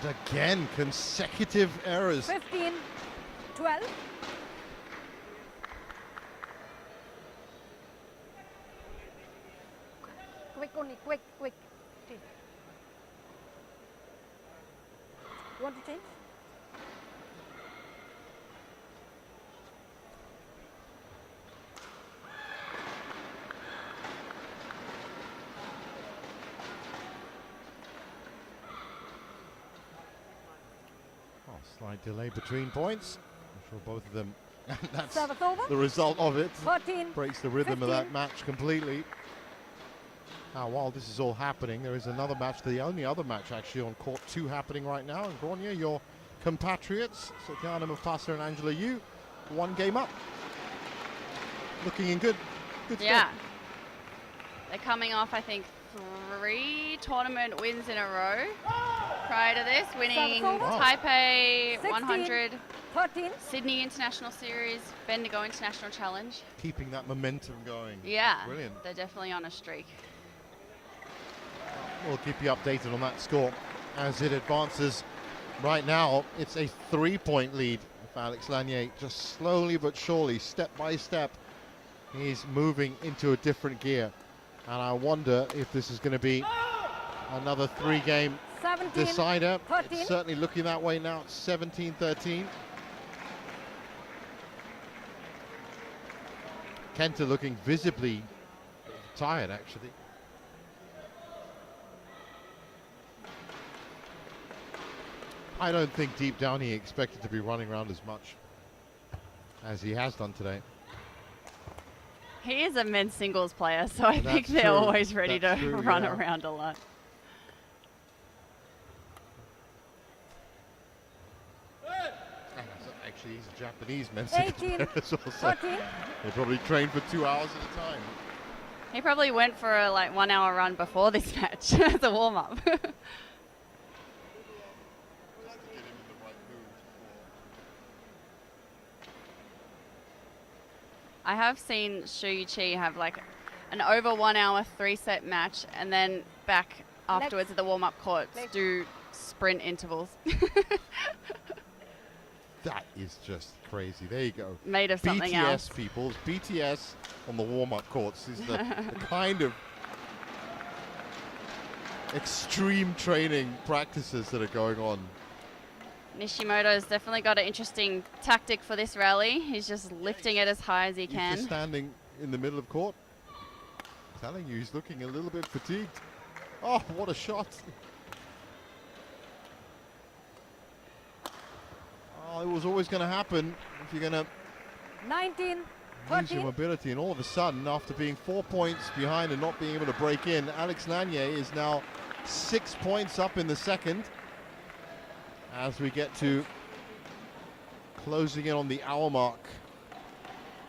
And again, consecutive errors. 15, 12. Quick only, quick. Change. You want to change? Slight delay between points. I'm sure both of them, that's Service over. the result of it. 13, Breaks the rhythm 15. of that match completely. Now, while this is all happening, there is another match, the only other match actually on court 2 happening right now. And Grenier, your compatriots, Satyana Mufasa and Angela Yu, 1 game up. Looking in good Yeah. They're coming off, I think, 3 tournament wins in a row prior to this, winning Wow. Taipei 16, 100, 13. Sydney International Series, Bendigo International Challenge. Keeping that momentum going. Yeah, Brilliant. they're definitely on a streak. We'll keep you updated on that score as it advances. Right now, it's a 3 point lead for Alex Lanier. Just slowly but surely, step by step, he's moving into a different gear. And I wonder if this is going to be another 3 game 17, decider. 13. It's certainly looking that way now. It's 17-13. Kenta looking visibly tired, actually. I don't think deep down he expected to be running around as much as he has done today. He is a men's singles player, so I think That's they're true. always ready That's to true, run yeah. around a lot. Actually, he's a Japanese men's 18, player as well, so 13. they probably train for 2 hours at a time. He probably went for a 1 hour run before this match as a warm up. I have seen Shu Chi have an over 1 hour 3-set match, and then back afterwards at the warm up courts do sprint intervals. That is just crazy. There you go. Made of something else. BTS, people. BTS on the warm-up courts is the kind of extreme training practices that are going on. Nishimoto's definitely got an interesting tactic for this rally. He's just lifting it as high as he He's can. just standing in the middle of court. I'm telling you, he's looking a little bit fatigued. Oh, what a shot. Oh, it was always going to happen if you're going to 19, Major 13. mobility, and all of a sudden, after being 4 points behind and not being able to break in, Alex Lanier is now 6 points up in the second. As we get to closing in on the hour mark.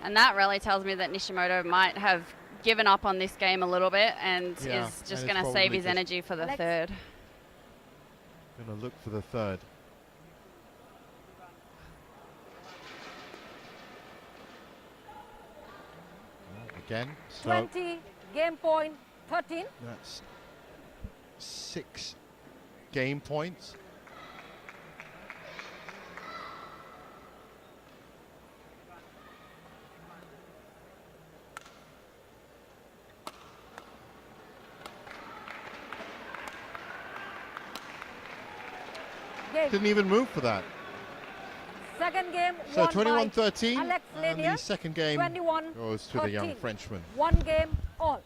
And that really tells me that Nishimoto might have given up on this game a little bit and Yeah, is just and going to it's save probably his just energy for the Alex. third. Going to look for the third. Again, so 20. Game point 13. that's 6 game points. Game. Didn't even move for that. Second game So won by 21-13, Alex and Lanier. the second game 21 goes to the young 13. Frenchman. 1 game all.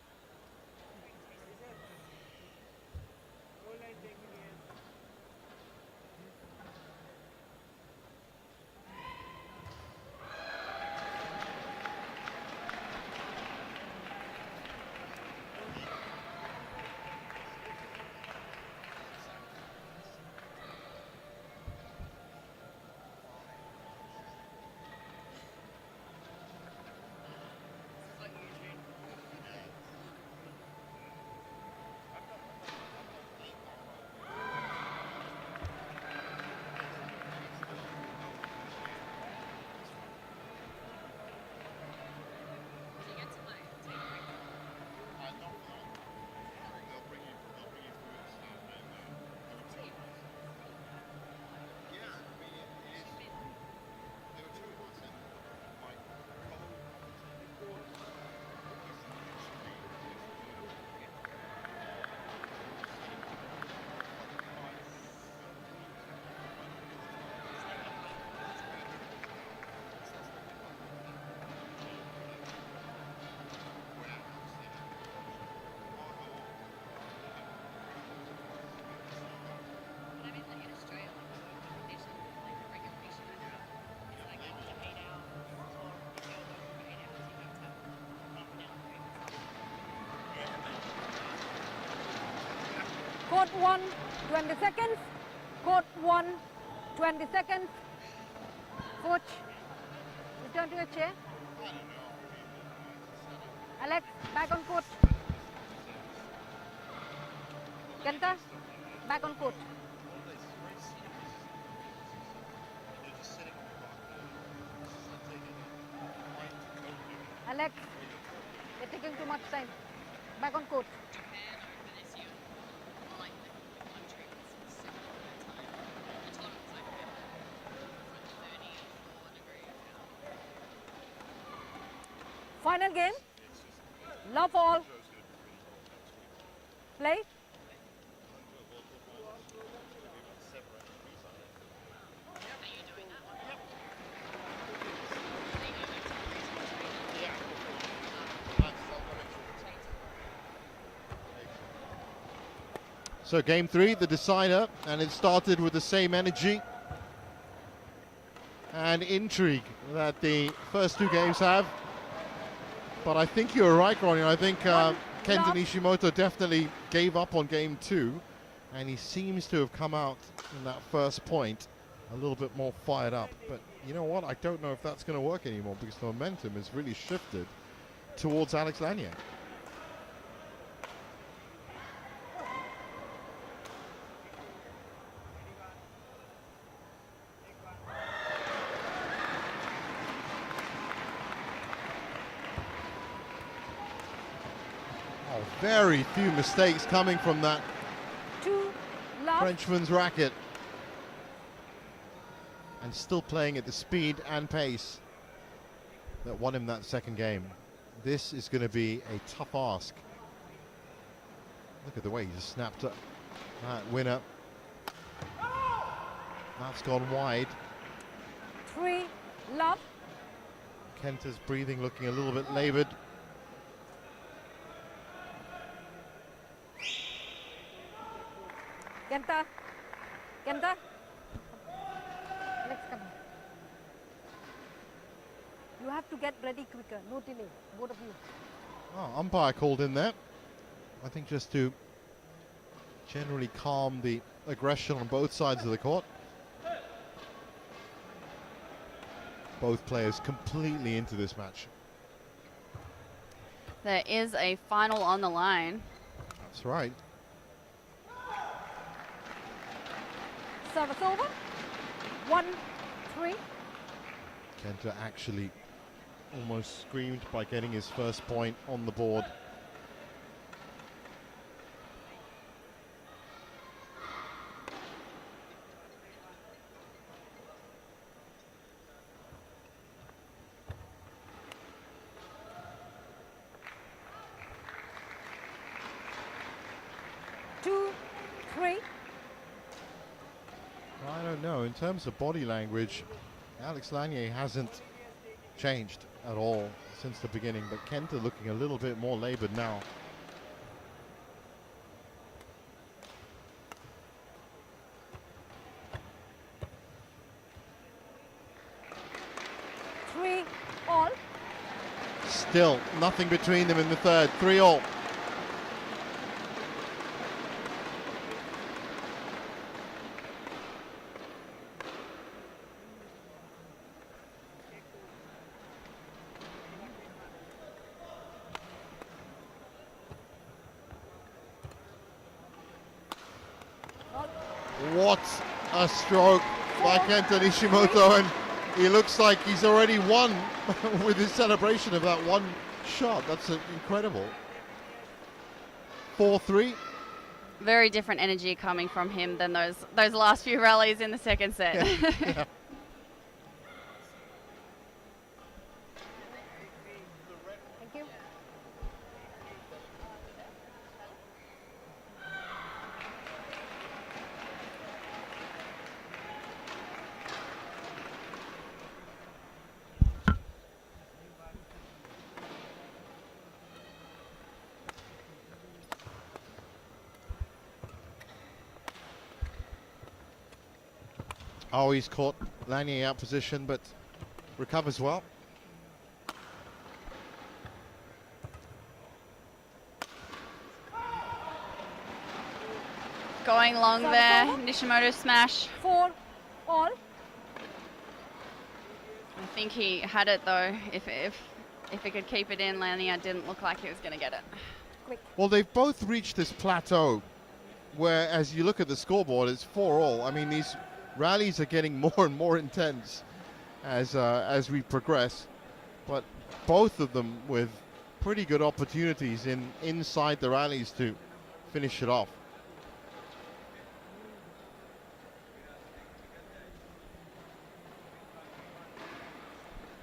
Court 1, 20 seconds. Court 1, 20 seconds. Coach, return to your chair. Alex, back on court. Kenta, back on court. Alex, you're taking too much time. Back on court. Final game. Love all. Play. So game 3, the decider, and it started with the same energy and intrigue that the first 2 games have. But I think you're right, Ronnie. I think Kenta Nishimoto definitely gave up on game 2, and he seems to have come out in that first point a little bit more fired up. But you know what? I don't know if that's going to work anymore, because the momentum has really shifted towards Alex Lanier. Very few mistakes coming from that 2 love. Frenchman's racket. And still playing at the speed and pace that won him that second game. This is going to be a tough ask. Look at the way he just snapped up that winner. That's gone wide. 3 love. Kenta's breathing looking a little bit laboured. Kenta. Kenta. Let's come. You have to get ready quicker. No delay, both of you. Oh, umpire called in there. I think just to generally calm the aggression on both sides of the court. Both players completely into this match. There is a final on the line. That's right. Service over. 1-3. Kenta actually almost screamed by getting his first point on the board. I don't know. In terms of body language, Alex Lanier hasn't changed at all since the beginning, but Kenta looking a little bit more labored now. Three all. Still nothing between them in the third. 3-all. What a stroke by Kenta Nishimoto, and he looks like he's already won with his celebration of that one shot. That's incredible. 4-3. Very different energy coming from him than those last few rallies in the second set. Yeah. Thank you. Oh, he's caught Lanier out position, but recovers well. Going long there, Nishimoto smash. 4 all. I think he had it though. If he could keep it in, Lanier didn't look like he was going to get it. Quick. Well, they've both reached this plateau where, as you look at the scoreboard, it's 4-all. I mean, these rallies are getting more and more intense as we progress, but both of them with pretty good opportunities inside the rallies to finish it off.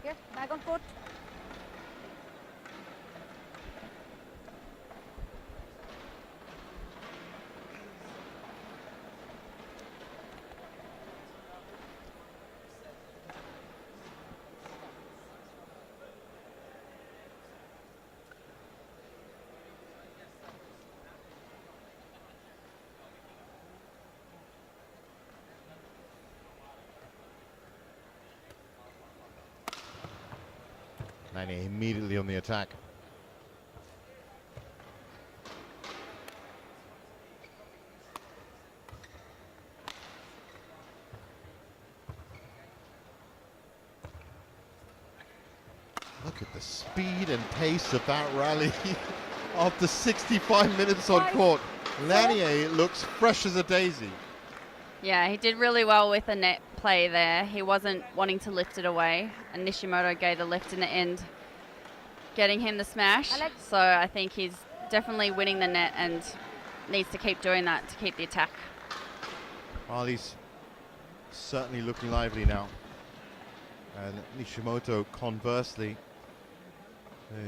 Yes, back on court. Lanier immediately on the attack. Look at the speed and pace of that rally after 65 minutes on court. Lanier looks fresh as a daisy. Yeah, he did really well with the net play there. He wasn't wanting to lift it away, and Nishimoto gave the lift in the end, getting him the smash. So I think he's definitely winning the net and needs to keep doing that to keep the attack. Well, he's certainly looking lively now. And Nishimoto, conversely,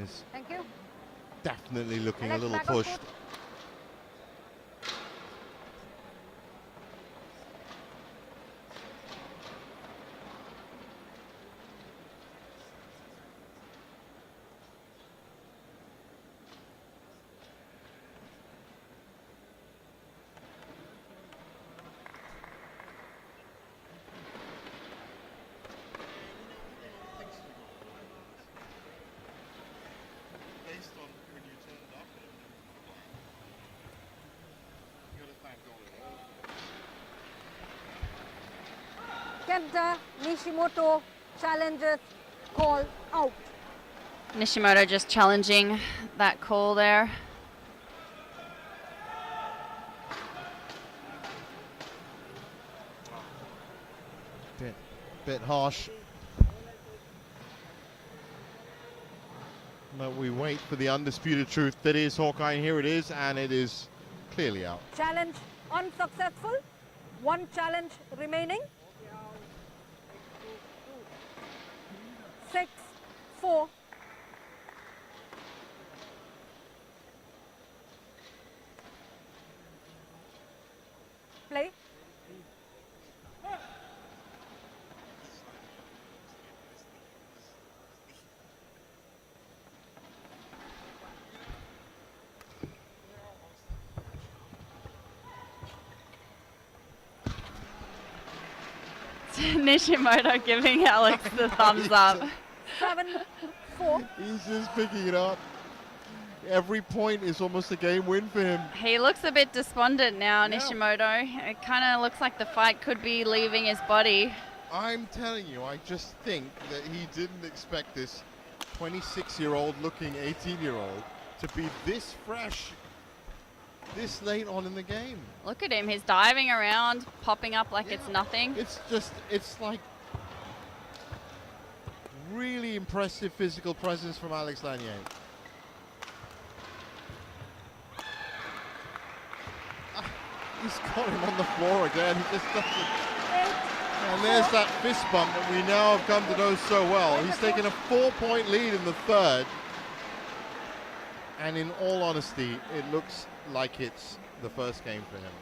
is Thank you. definitely looking a Alex, little back on pushed. court. Kenta Nishimoto challenges call out. Nishimoto just challenging that call there. Bit harsh. But we wait for the undisputed truth that is Hawkeye, and here it is, and it is clearly out. Challenge unsuccessful. One challenge remaining. 6-4. Play. Nishimoto giving Alex the thumbs up. 7-4. He's just picking it up. Every point is almost a game win for him. He looks a bit despondent now, Yeah. Nishimoto. It kind of looks like the fight could be leaving his body. I'm telling you, I just think that he didn't expect this 26-year-old looking 18-year-old to be this fresh this late on in the game. Look at him, he's diving around, popping up like it's nothing. It's like really impressive physical presence from Alex Lanier. He's got him on the floor again. He just doesn't. And there's that fist bump that we now have come to know so well. He's taken a 4-point lead in the third. And in all honesty, it looks like it's the first game for him.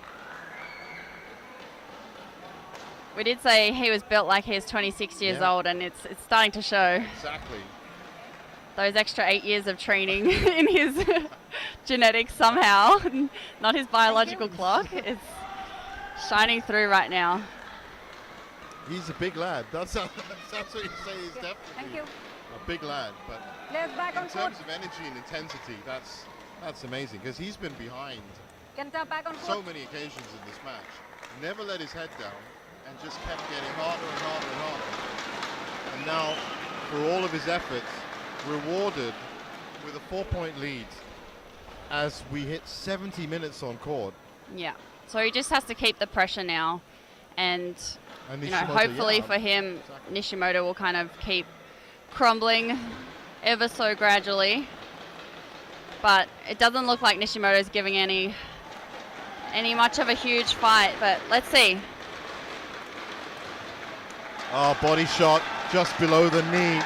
We did say he was built like he's 26 years old, and it's starting to show. Exactly. Those extra 8 years of training in his genetics somehow, not his biological clock. It's shining through right now. He's a big lad. That's what you say. He's definitely Thank you. a big lad. But Players back on in court. terms of energy and intensity, that's amazing, because he's been behind Kenta back on so court. many occasions in this match. Never let his head down and just kept getting harder and harder and harder. And now, for all of his efforts, rewarded with a 4-point lead as we hit 70 minutes on court. Yeah, so he just has to keep the pressure now, and you know, Nishimoto, hopefully yeah, for him, exactly. Nishimoto will kind of keep crumbling ever so gradually. But it doesn't look like Nishimoto's giving any much of a huge fight, but let's see. Oh, body shot just below the knee.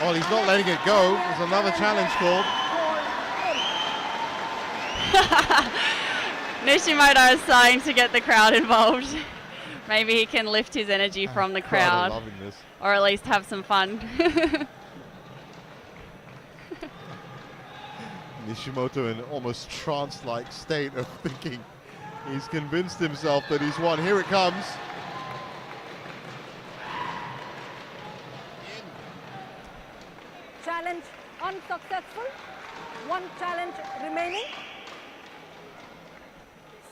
Oh, he's not letting it go. There's another challenge called. Nishimoto is starting to get the crowd involved. Maybe he can lift his energy from the crowd, Loving this. or at least have some fun. Nishimoto in almost trance-like state of thinking he's convinced himself that he's won. Here it comes. Challenge unsuccessful. One challenge remaining.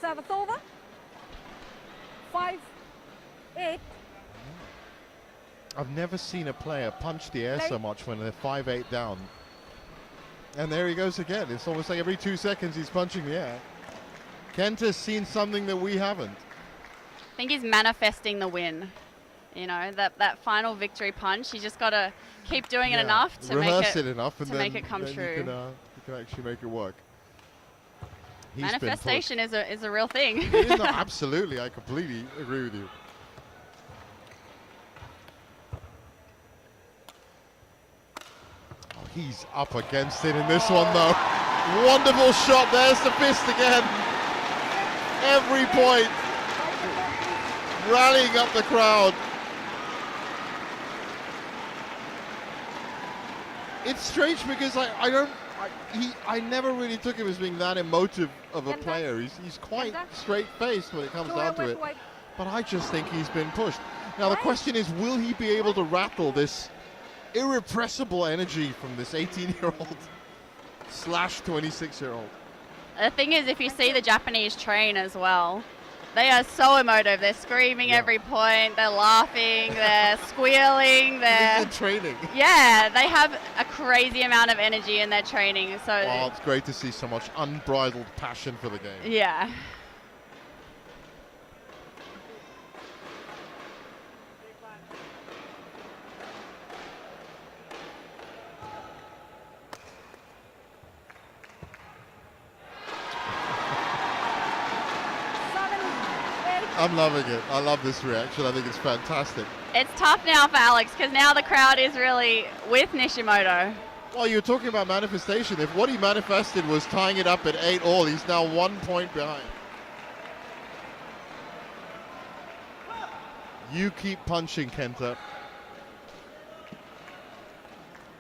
Service over. 5-8. I've never seen a player punch the air Play. so much when they're 5-8 down. And there he goes again. It's almost like every 2 seconds he's punching the air. Kenta's seen something that we haven't. I think he's manifesting the win. You know, that final victory punch. You just got to keep doing it enough to rehearse it enough, and to then, make it come then true. You can actually make it work. He's been Manifestation is a real thing. pushed. It is, no, absolutely, I completely agree with you. Oh, he's up against it in this one, though. Wonderful shot. There's the fist again. Every point. Rallying up the crowd. It's strange because I never really took him as being that emotive of a player. He's quite straight-faced when it comes down to it. But I just think he's been pushed. Now the question is, will he be able to rattle this irrepressible energy from this 18-year-old / 26-year-old? The thing is, if you see the Japanese train as well, They are so emotive. They're screaming every point. They're laughing. They're squealing. They're training. Yeah, they have a crazy amount of energy in their training. So it's great to see so much unbridled passion for the game. Yeah. I'm loving it. I love this reaction. I think it's fantastic. It's tough now for Alex because now the crowd is really with Nishimoto. Well, you're talking about manifestation. If what he manifested was tying it up at 8-all, he's now 1 point behind. You keep punching, Kenta.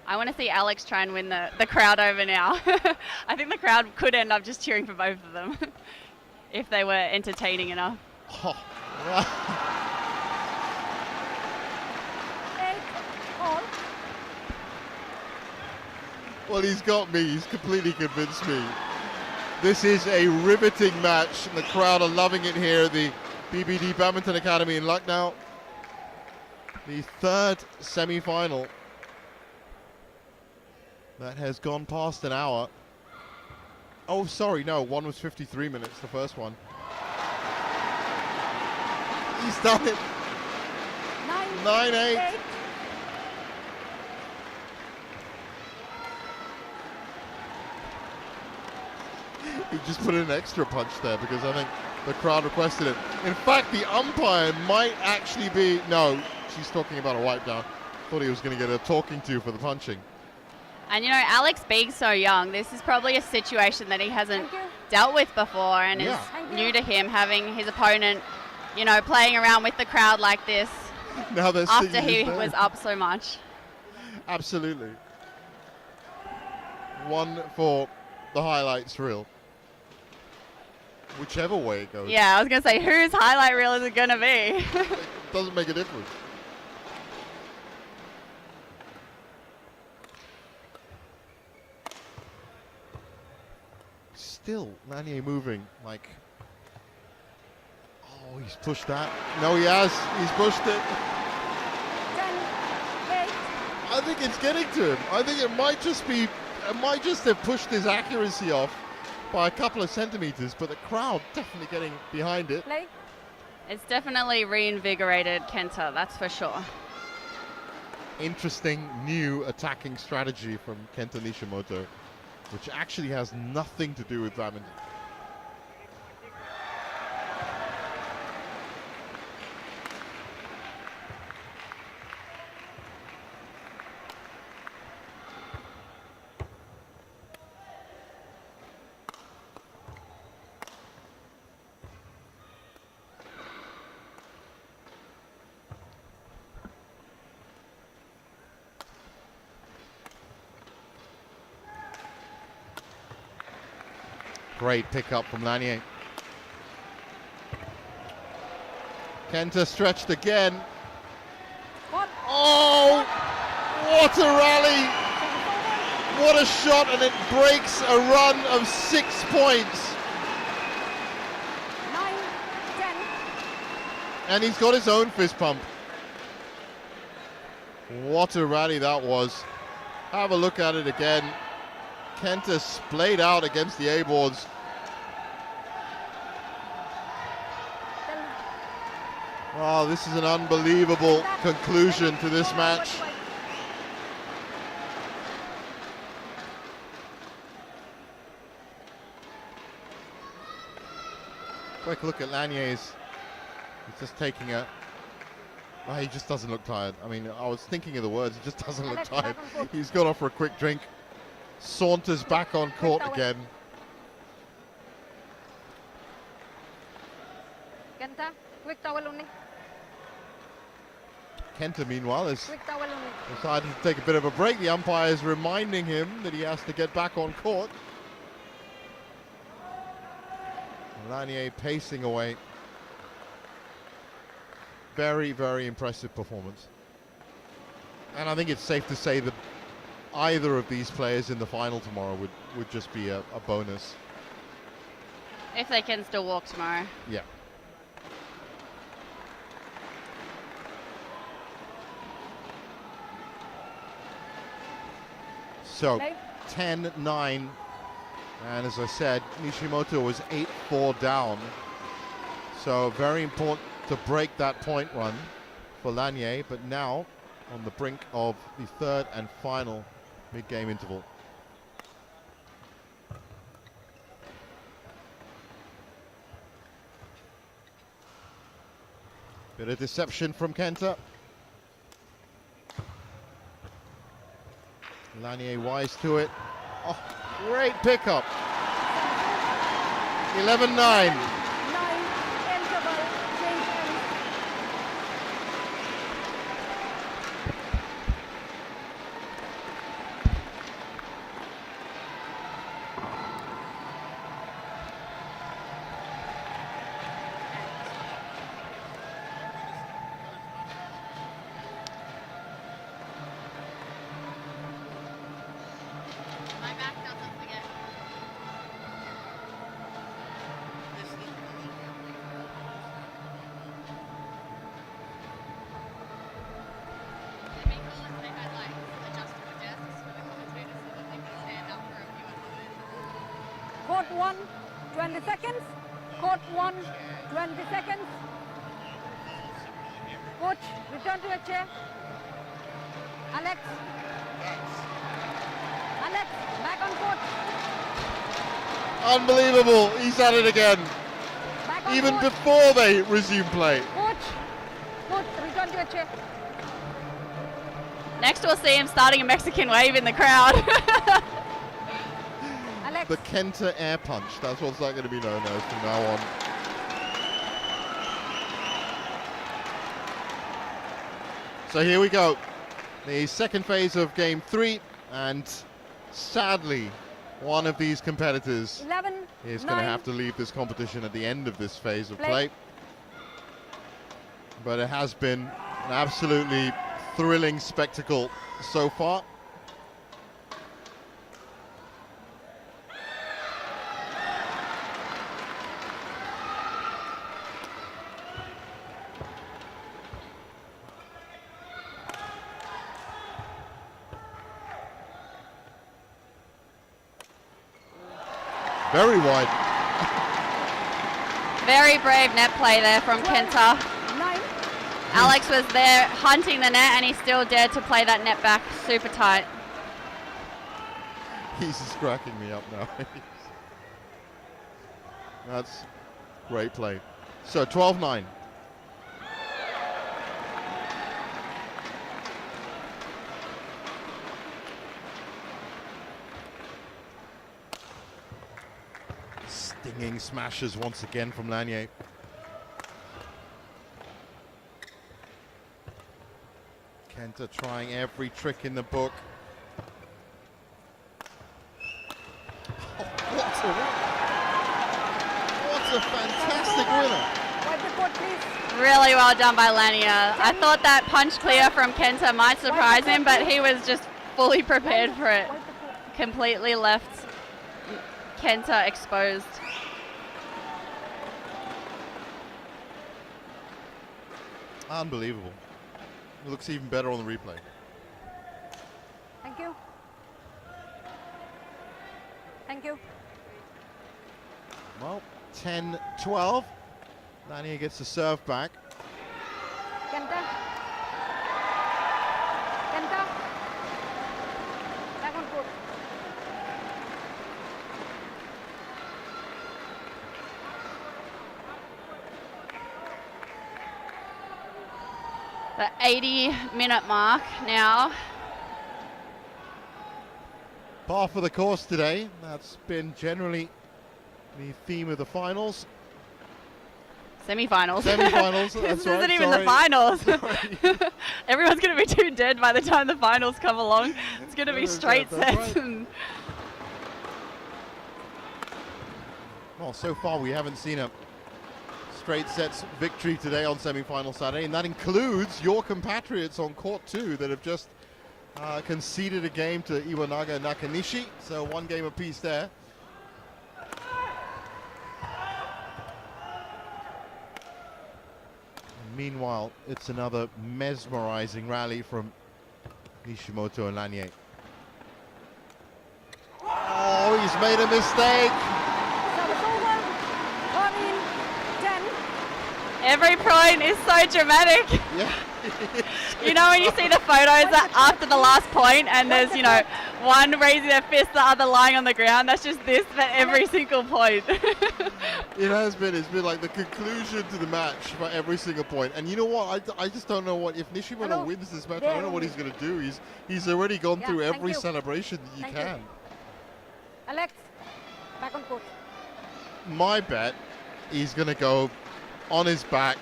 I want to see Alex try and win the crowd over now. I think the crowd could end up just cheering for both of them if they were entertaining enough. Oh. Well, he's got me. He's completely convinced me. This is a riveting match, and the crowd are loving it here at the BBD Badminton Academy in Lucknow. The third semi-final that has gone past an hour. Oh, sorry, no, one was 53 minutes, the first one. He's done it. 9-8. He just put in an extra punch there because I think the crowd requested it. In fact, the umpire might actually be... No, she's talking about a wipe down. Thought he was going to get a talking to for the punching. And you know, Alex being so young, this is probably a situation that he hasn't dealt with before and is new to him, having his opponent, you know, playing around with the crowd like this now after he was up so much. Absolutely. One for the highlights reel. Whichever way it goes. Yeah, I was going to say, whose highlight reel is it going to be? It doesn't make a difference. Still, Lanier moving like... Oh, he's pushed that. No, he has. He's pushed it. 10, 8. I think it's getting to him. I think it might just be... It might just have pushed his accuracy off by a couple of centimeters, but the crowd definitely getting behind it. Play. It's definitely reinvigorated Kenta, that's for sure. Interesting new attacking strategy from Kenta Nishimoto, which actually has nothing to do with badminton. Great pickup from Lanier. Kenta stretched again. Oh, what a rally. What a shot, and it breaks a run of 6 points. 9, 10. And he's got his own fist pump. What a rally that was. Have a look at it again. Kenta splayed out against the A-boards. Wow, this is an unbelievable conclusion to this match. Quick look at Lanier's. He's just taking a... Oh, he just doesn't look tired. I mean, I was thinking of the words. He just doesn't look tired. He's gone off for a quick drink. Saunters back on court again. Kenta, quick towel only. Kenta, meanwhile, has Quick towel only. decided to take a bit of a break. The umpire is reminding him that he has to get back on court. Lanier pacing away. Very, very impressive performance. And I think it's safe to say that either of these players in the final tomorrow would just be a bonus. If they can still walk tomorrow. Yeah. So Right. 10-9. And as I said, Nishimoto was 8-4 down. So very important to break that point run for Lanier, but now on the brink of the third and final mid-game interval. Bit of deception from Kenta. Lanier wise to it. Oh, great pickup. 11-9. 9 interval change ends. My back doesn't forget. They make all this, they had like adjustable desks for the commentators so that they could stand up for a few minutes. Court 1, 20 seconds. Court 1, 20 seconds. Coach, return to your chair. Alex. Alex, back on court. Unbelievable. He's at it again. Back on Even court. before they resume play. Coach, return to your chair. Next we'll see him starting a Mexican wave in the crowd. Alex. The Kenta air punch. That's what's that going to be known as from now on. So here we go. The second phase of game 3, and sadly, one of these competitors 11, is going to 9. have to leave this competition at the end of this phase of Play. play. But it has been an absolutely thrilling spectacle so far. Very wide. Very brave net play there from Kenta. 9. Alex was there hunting the net and he still dared to play that net back super tight. He's just cracking me up now. That's great play. So 12-9. Stinging smashes once again from Lanier. Kenta trying every trick in the book. What a fantastic winner. Wipe the court, please. Really well done by Lanier. I thought that punch clear from Kenta might surprise him, but he was just fully prepared for it. Wipe the court. Completely left Kenta exposed. Unbelievable. It looks even better on the replay. Thank you. Thank you. Well, 10-12. Lanier gets the serve back. Kenta. Kenta. Back on court. The 80-minute mark now. Par for the course today. That's been generally the theme of the finals. Semifinals. Semifinals, This that's right, isn't even the sorry. finals. Sorry. Everyone's going to be too dead by the time the finals come along. It's going to be That's straight right, that's sets. right. And Well, so far we haven't seen a straight sets victory today on semi-final Saturday, and that includes your compatriots on court 2 that have just conceded a game to Iwanaga and Nakanishi, so one game apiece there. And meanwhile, it's another mesmerizing rally from Nishimoto and Lanier. He's made a mistake. Service over. 13-10. Every point is so dramatic. Yeah. You know when you see the photos after the last point and there's, you know, one raising their fist, the other lying on the ground. That's just this for every single point. It has been. It's been like the conclusion to the match for every single point. And you know what? I just don't know what, if Nishimoto wins this match, I don't know what he's going to do. He's already gone through every celebration that you can. Alex, back on court. My bet, he's going to go on his back,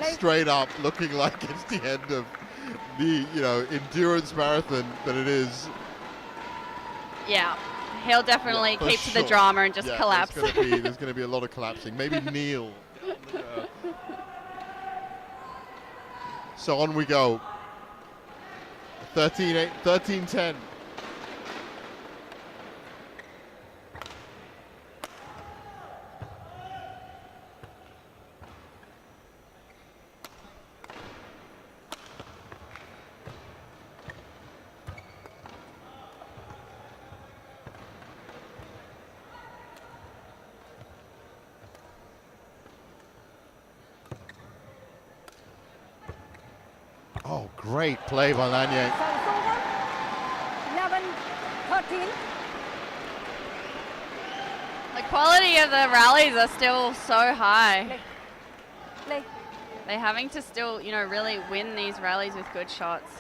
straight up, looking like it's the end of the, you know, endurance marathon that it is. Yeah, he'll definitely keep to the drama and just collapse. There's going to be a lot of collapsing. Maybe kneel. So on we go. 13-10. Oh, great play by Lanier. 11-13. The quality of the rallies are still so high. Play. They're having to still, you know, really win these rallies with good shots.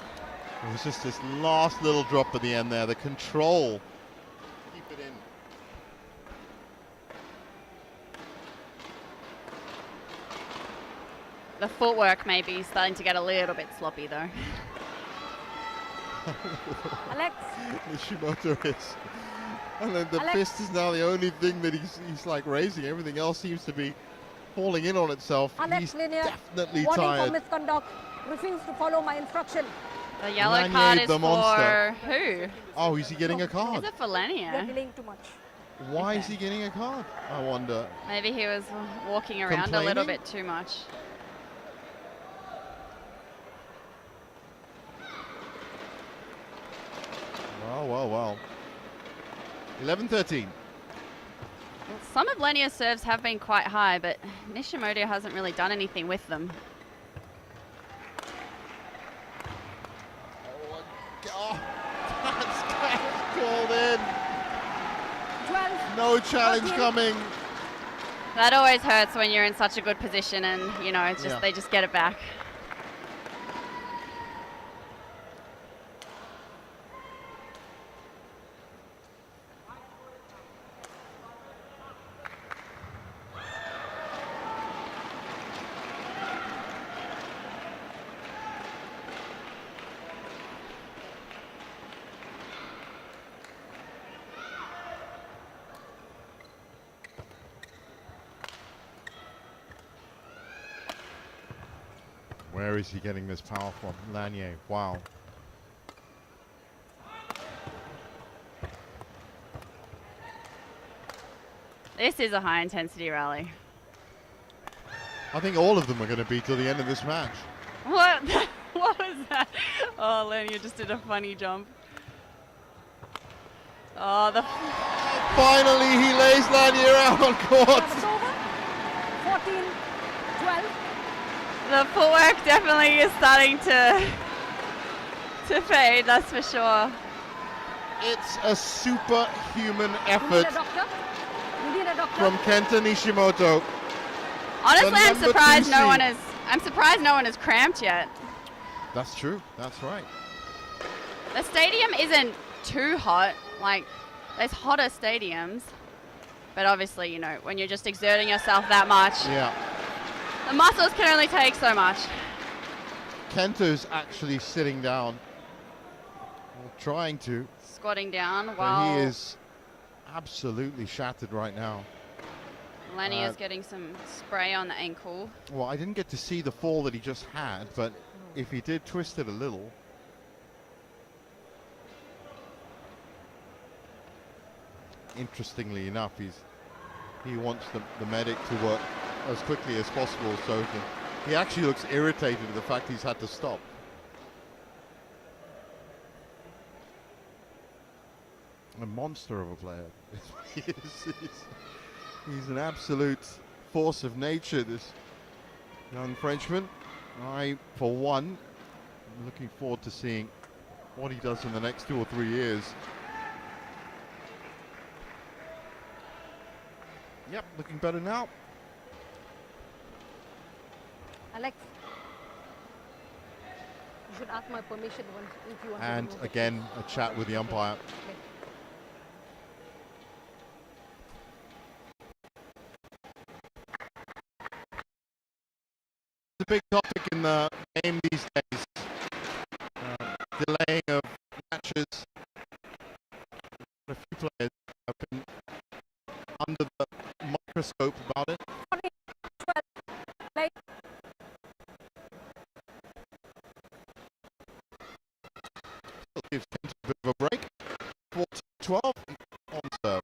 It was just this last little drop at the end there. The control. Keep it in. The footwork may be starting to get a little bit sloppy though. Alex. Nishimoto is. And then the fist is now the only thing that he's like raising. Everything else seems to be falling in on itself. Alex, He's Lanier, definitely warning tired. for misconduct. Refuse to follow my instruction. The yellow Lanier, card is the monster. for who? Oh, is he getting a card? Is it for You're Lanier? delaying too much. Why is he getting a card? I wonder. Maybe he was walking around a little bit too much. Well. 11-13. Some of Lanier's serves have been quite high, but Nishimoto hasn't really done anything with them. Oh, that's called in. 12. No challenge 13. coming. That always hurts when you're in such a good position and, you know, it's just they just get it back. Where is he getting this power from? Lanier, wow. This is a high intensity rally. I think all of them are going to be till the end of this match. What? What was that? Oh, Lanier just did a funny jump. Oh, the... Finally, he lays Lanier out on court. Service over. 14-12. The footwork definitely is starting to fade, that's for sure. It's a superhuman You need effort a doctor? You need a doctor? from Kenta Nishimoto. Honestly, I'm number surprised 2 no one seed. is. I'm surprised no one has cramped yet. That's true. That's right. The stadium isn't too hot. Like, there's hotter stadiums, but obviously, you know, when you're just exerting yourself that much, Yeah. the muscles can only take so much. Kenta's actually sitting down, or trying to. Squatting down But while he is absolutely shattered right now. Lanier's getting some spray on the ankle. Well, I didn't get to see the fall that he just had, but if he did twist it a little. Interestingly enough, he wants the medic to work as quickly as possible, so he actually looks irritated at the fact he's had to stop. A monster of a player. He's an absolute force of nature, this young Frenchman. I, for one, am looking forward to seeing what he does in the next 2 or 3 years. Yep, looking better now. Alex, you should ask my permission once if you want And to remove again, a chat with the umpire. Okay. It's a big topic in the game these days. Delaying of matches. A few players have been under the microscope about it. 12, play. Still gives Kenta a bit of a break. 14-12 on serve.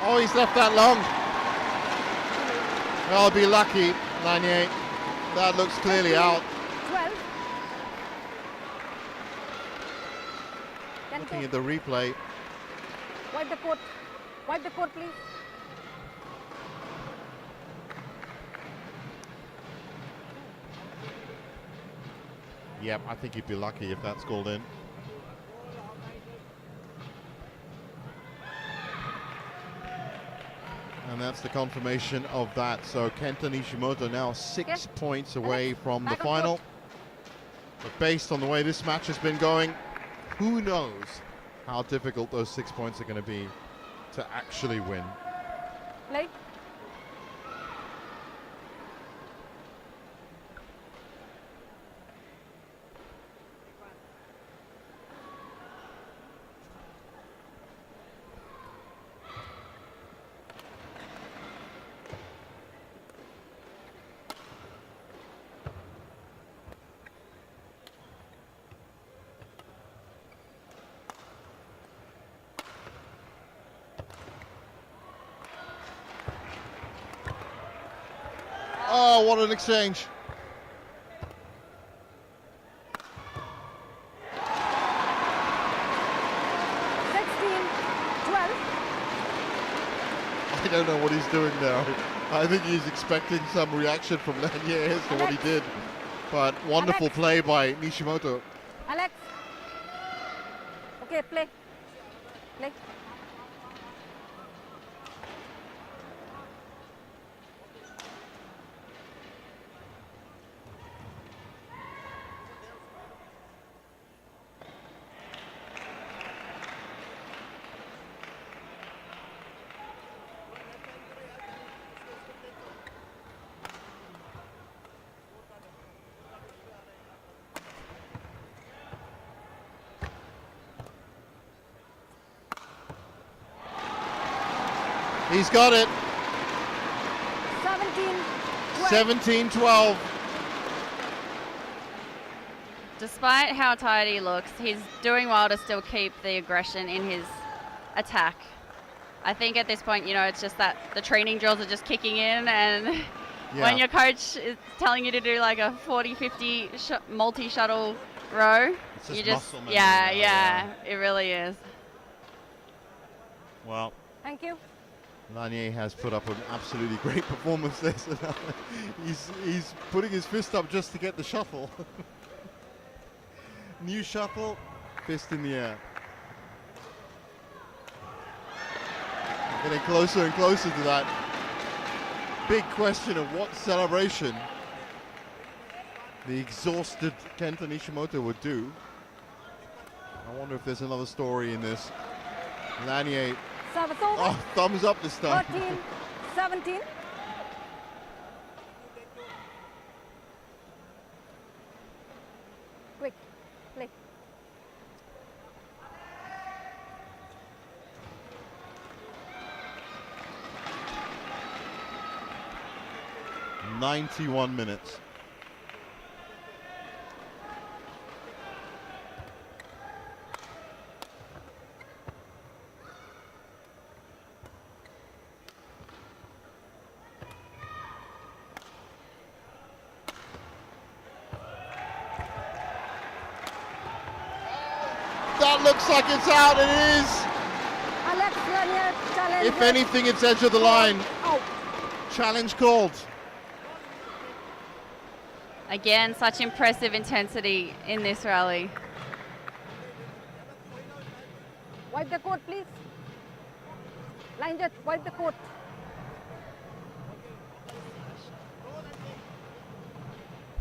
Oh, he's left that long. I'll be lucky, Lanier. That looks clearly out. 12. Can Looking go. at the replay. Wipe the court. Wipe the court, please. Yep, I think he'd be lucky if that's called in. And that's the confirmation of that. So Kenta Nishimoto now 6 points away from the Back on final. court. But based on the way this match has been going, who knows how difficult those 6 points are going to be to actually win. Play. Oh, what an exchange. I don't know what he's doing now. I think he's expecting some reaction from Lanier as to what he did. But wonderful play by Nishimoto. Alex. Okay, play. Play. He's got it. 17, 17-12. Despite how tired he looks, he's doing well to still keep the aggression in his attack. I think at this point, you know, it's just that the training drills are just kicking in, and when your coach is telling you to do like a 40-50 multi-shuttle row, you just, yeah, it really is. Well, Thank you. Lanier has put up an absolutely great performance there. So now he's putting his fist up just to get the shuffle. New shuffle, fist in the air. Getting closer and closer to that big question of what celebration the exhausted Kenta Nishimoto would do. I wonder if there's another story in this. Lanier, Service over. oh, thumbs up this time. 13, 17. Quick, play. 91 minutes. That looks like it's out. It is. Alex Lanier, challenge. If anything, it's edge of the line. Out. Challenge called. Again, such impressive intensity in this rally. Wipe the court, please. Line judge, wipe the court.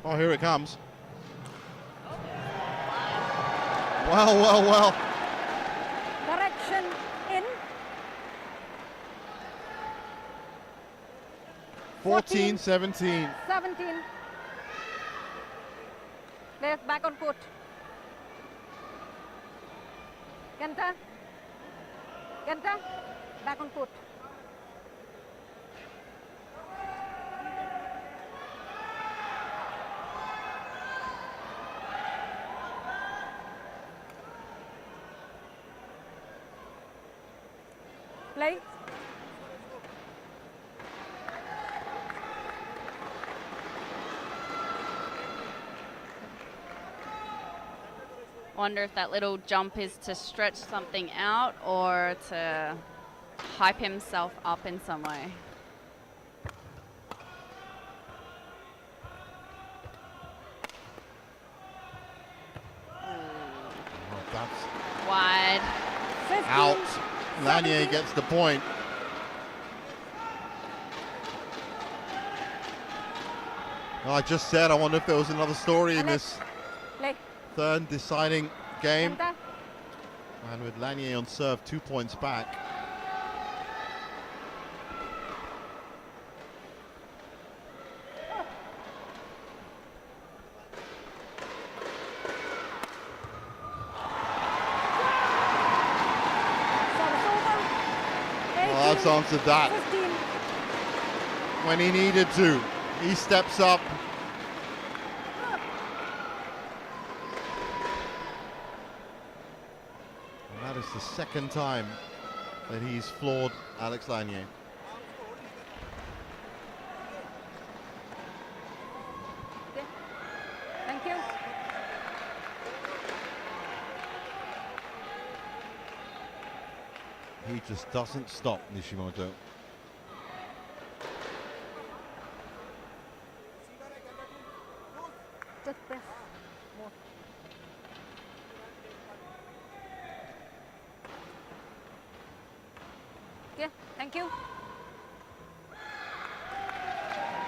Oh, here it comes. Well, well, well. Correction in. 14-17. 17. Players back on court. Kenta. Kenta, back on court. Play. Wonder if that little jump is to stretch something out or to hype himself up in some way. Oh, that's Wide. 15, out. Lanier 17. gets the point. Well, I just said I wonder if there was another story in Alex, this play. third deciding game. Kenta. And with Lanier on serve, 2 points back. Service over. Well, that's 18, answered that 15. when he needed to. He steps up. And that is the second time that he's floored Alex Lanier. Okay. Thank you. He just doesn't stop, Nishimoto. Just press more. Okay, thank you.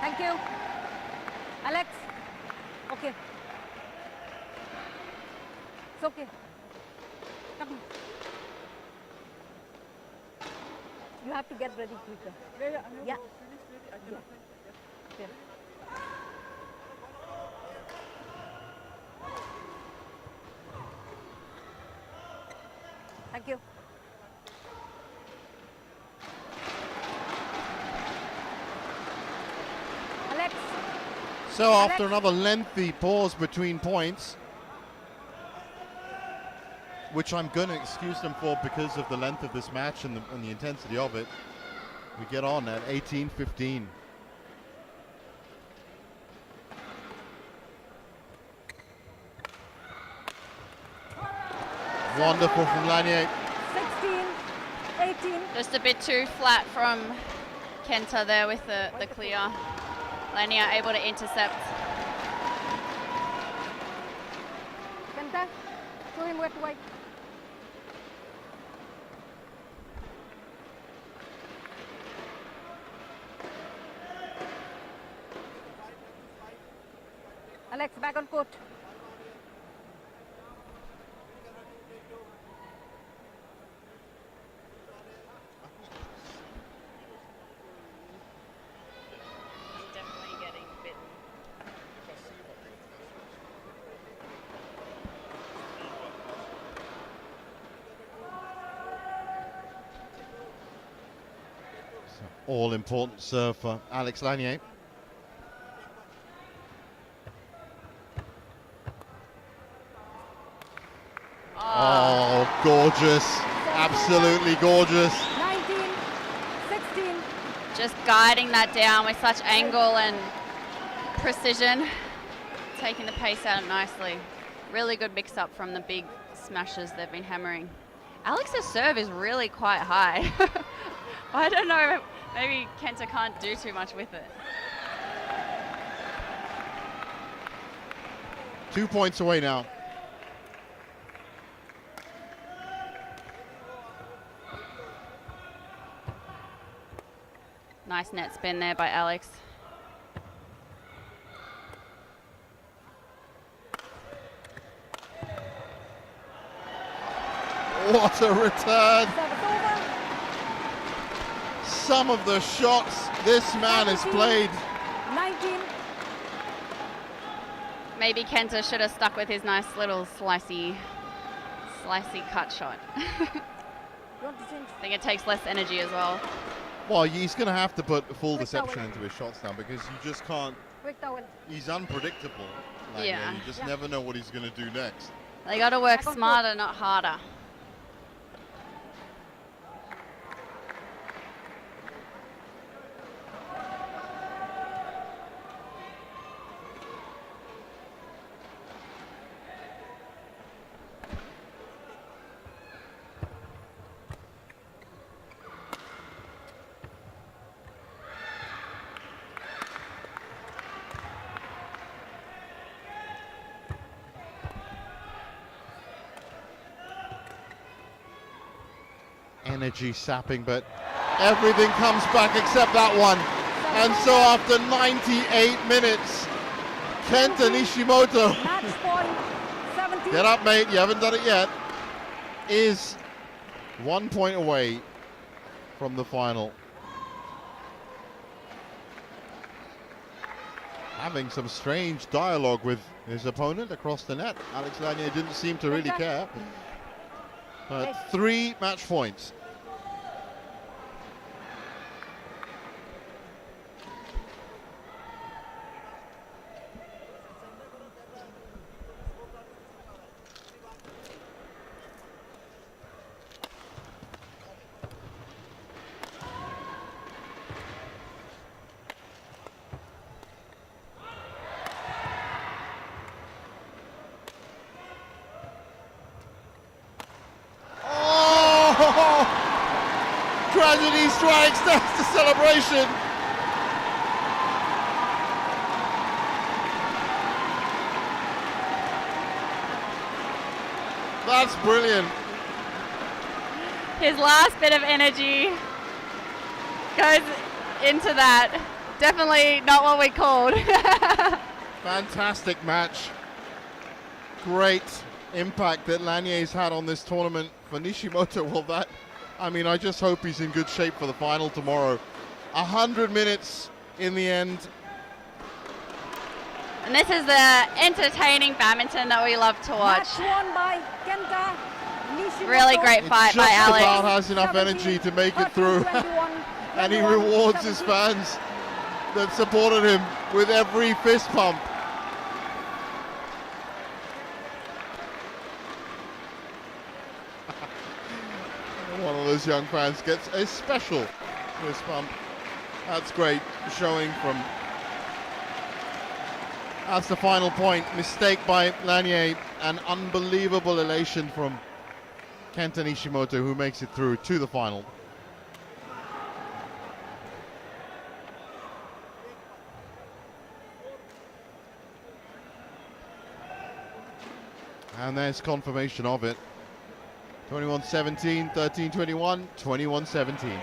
Thank you. Alex. Okay. It's okay. Come here. You have to get ready quicker. Yeah. Yeah. Okay. Thank you. Alex. So after Alex. another lengthy pause between points, which I'm going to excuse them for because of the length of this match and the intensity of it, we get on at 18-15. Wonderful from Lanier. 16, 18. Just a bit too flat from Kenta there with the clear. Lanier able to intercept. Kenta, show him where to wipe. Alex, back on court. Definitely getting bitten. All important serve for Alex Lanier. Gorgeous, absolutely gorgeous. 19, 16. Just guiding that down with such angle and precision, taking the pace out nicely. Really good mix up from the big smashes they've been hammering. Alex's serve is really quite high. I don't know, maybe Kenta can't do too much with it. 2 points away now. Nice net spin there by Alex. What a return. Service over. Some of the shots this man has played. 19. Maybe Kenta should have stuck with his nice little slicey cut shot. You want to change? I think it takes less energy as well. Well, he's going to have to put full Quick deception towel. into his shots now because you just can't. Quick towel. He's unpredictable. Lanier. Yeah. You just Yeah. never know what he's going to do next. They got to work Back on smarter, not harder. Energy sapping, but everything comes back except that one. And so after 98 minutes, Kenta Nishimoto, Match point. 17. get up mate, you haven't done it yet, is 1 point away from the final. Having some strange dialogue with his opponent across the net. Alex Lanier didn't seem to really care. But 3 match points. Tragedy strikes, that's the celebration. That's brilliant. His last bit of energy goes into that. Definitely not what we called. Fantastic match. Great impact that Lanier's had on this tournament. For Nishimoto, well, that, I mean, I just hope he's in good shape for the final tomorrow. 100 minutes in the end. And this is the entertaining badminton that we love to watch. Match won by Kenta Nishimoto. Really great fight It by just Alex. about has enough energy to make it through. 21, And he 21, rewards his 17. fans that supported him with every fist pump. One of those young fans gets a special fist pump. That's great showing from. That's the final point. Mistake by Lanier. An unbelievable elation from Kenta Nishimoto, who makes it through to the final. And there's confirmation of it. 21-17, 13-21, 21-17.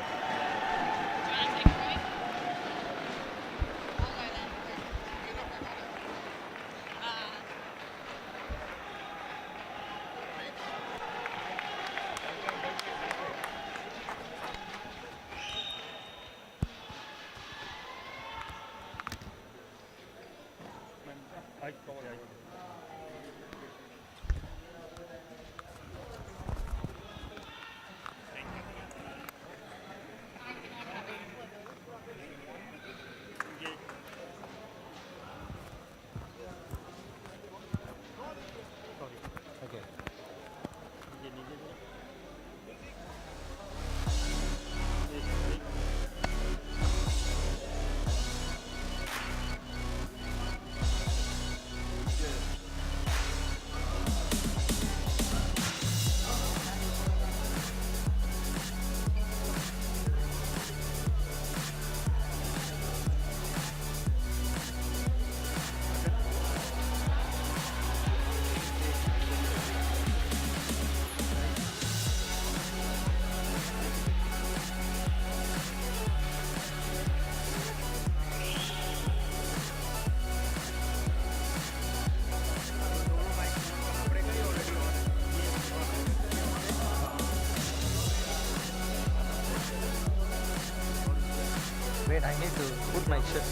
Wait, I need to put my shirt.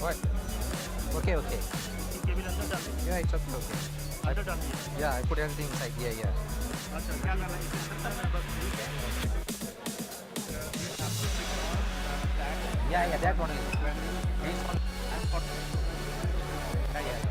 What? Okay, okay. Yeah, it's okay, okay. Yeah, I put everything inside. Yeah, yeah. Yeah, yeah, that one is. This one. Yeah, yeah.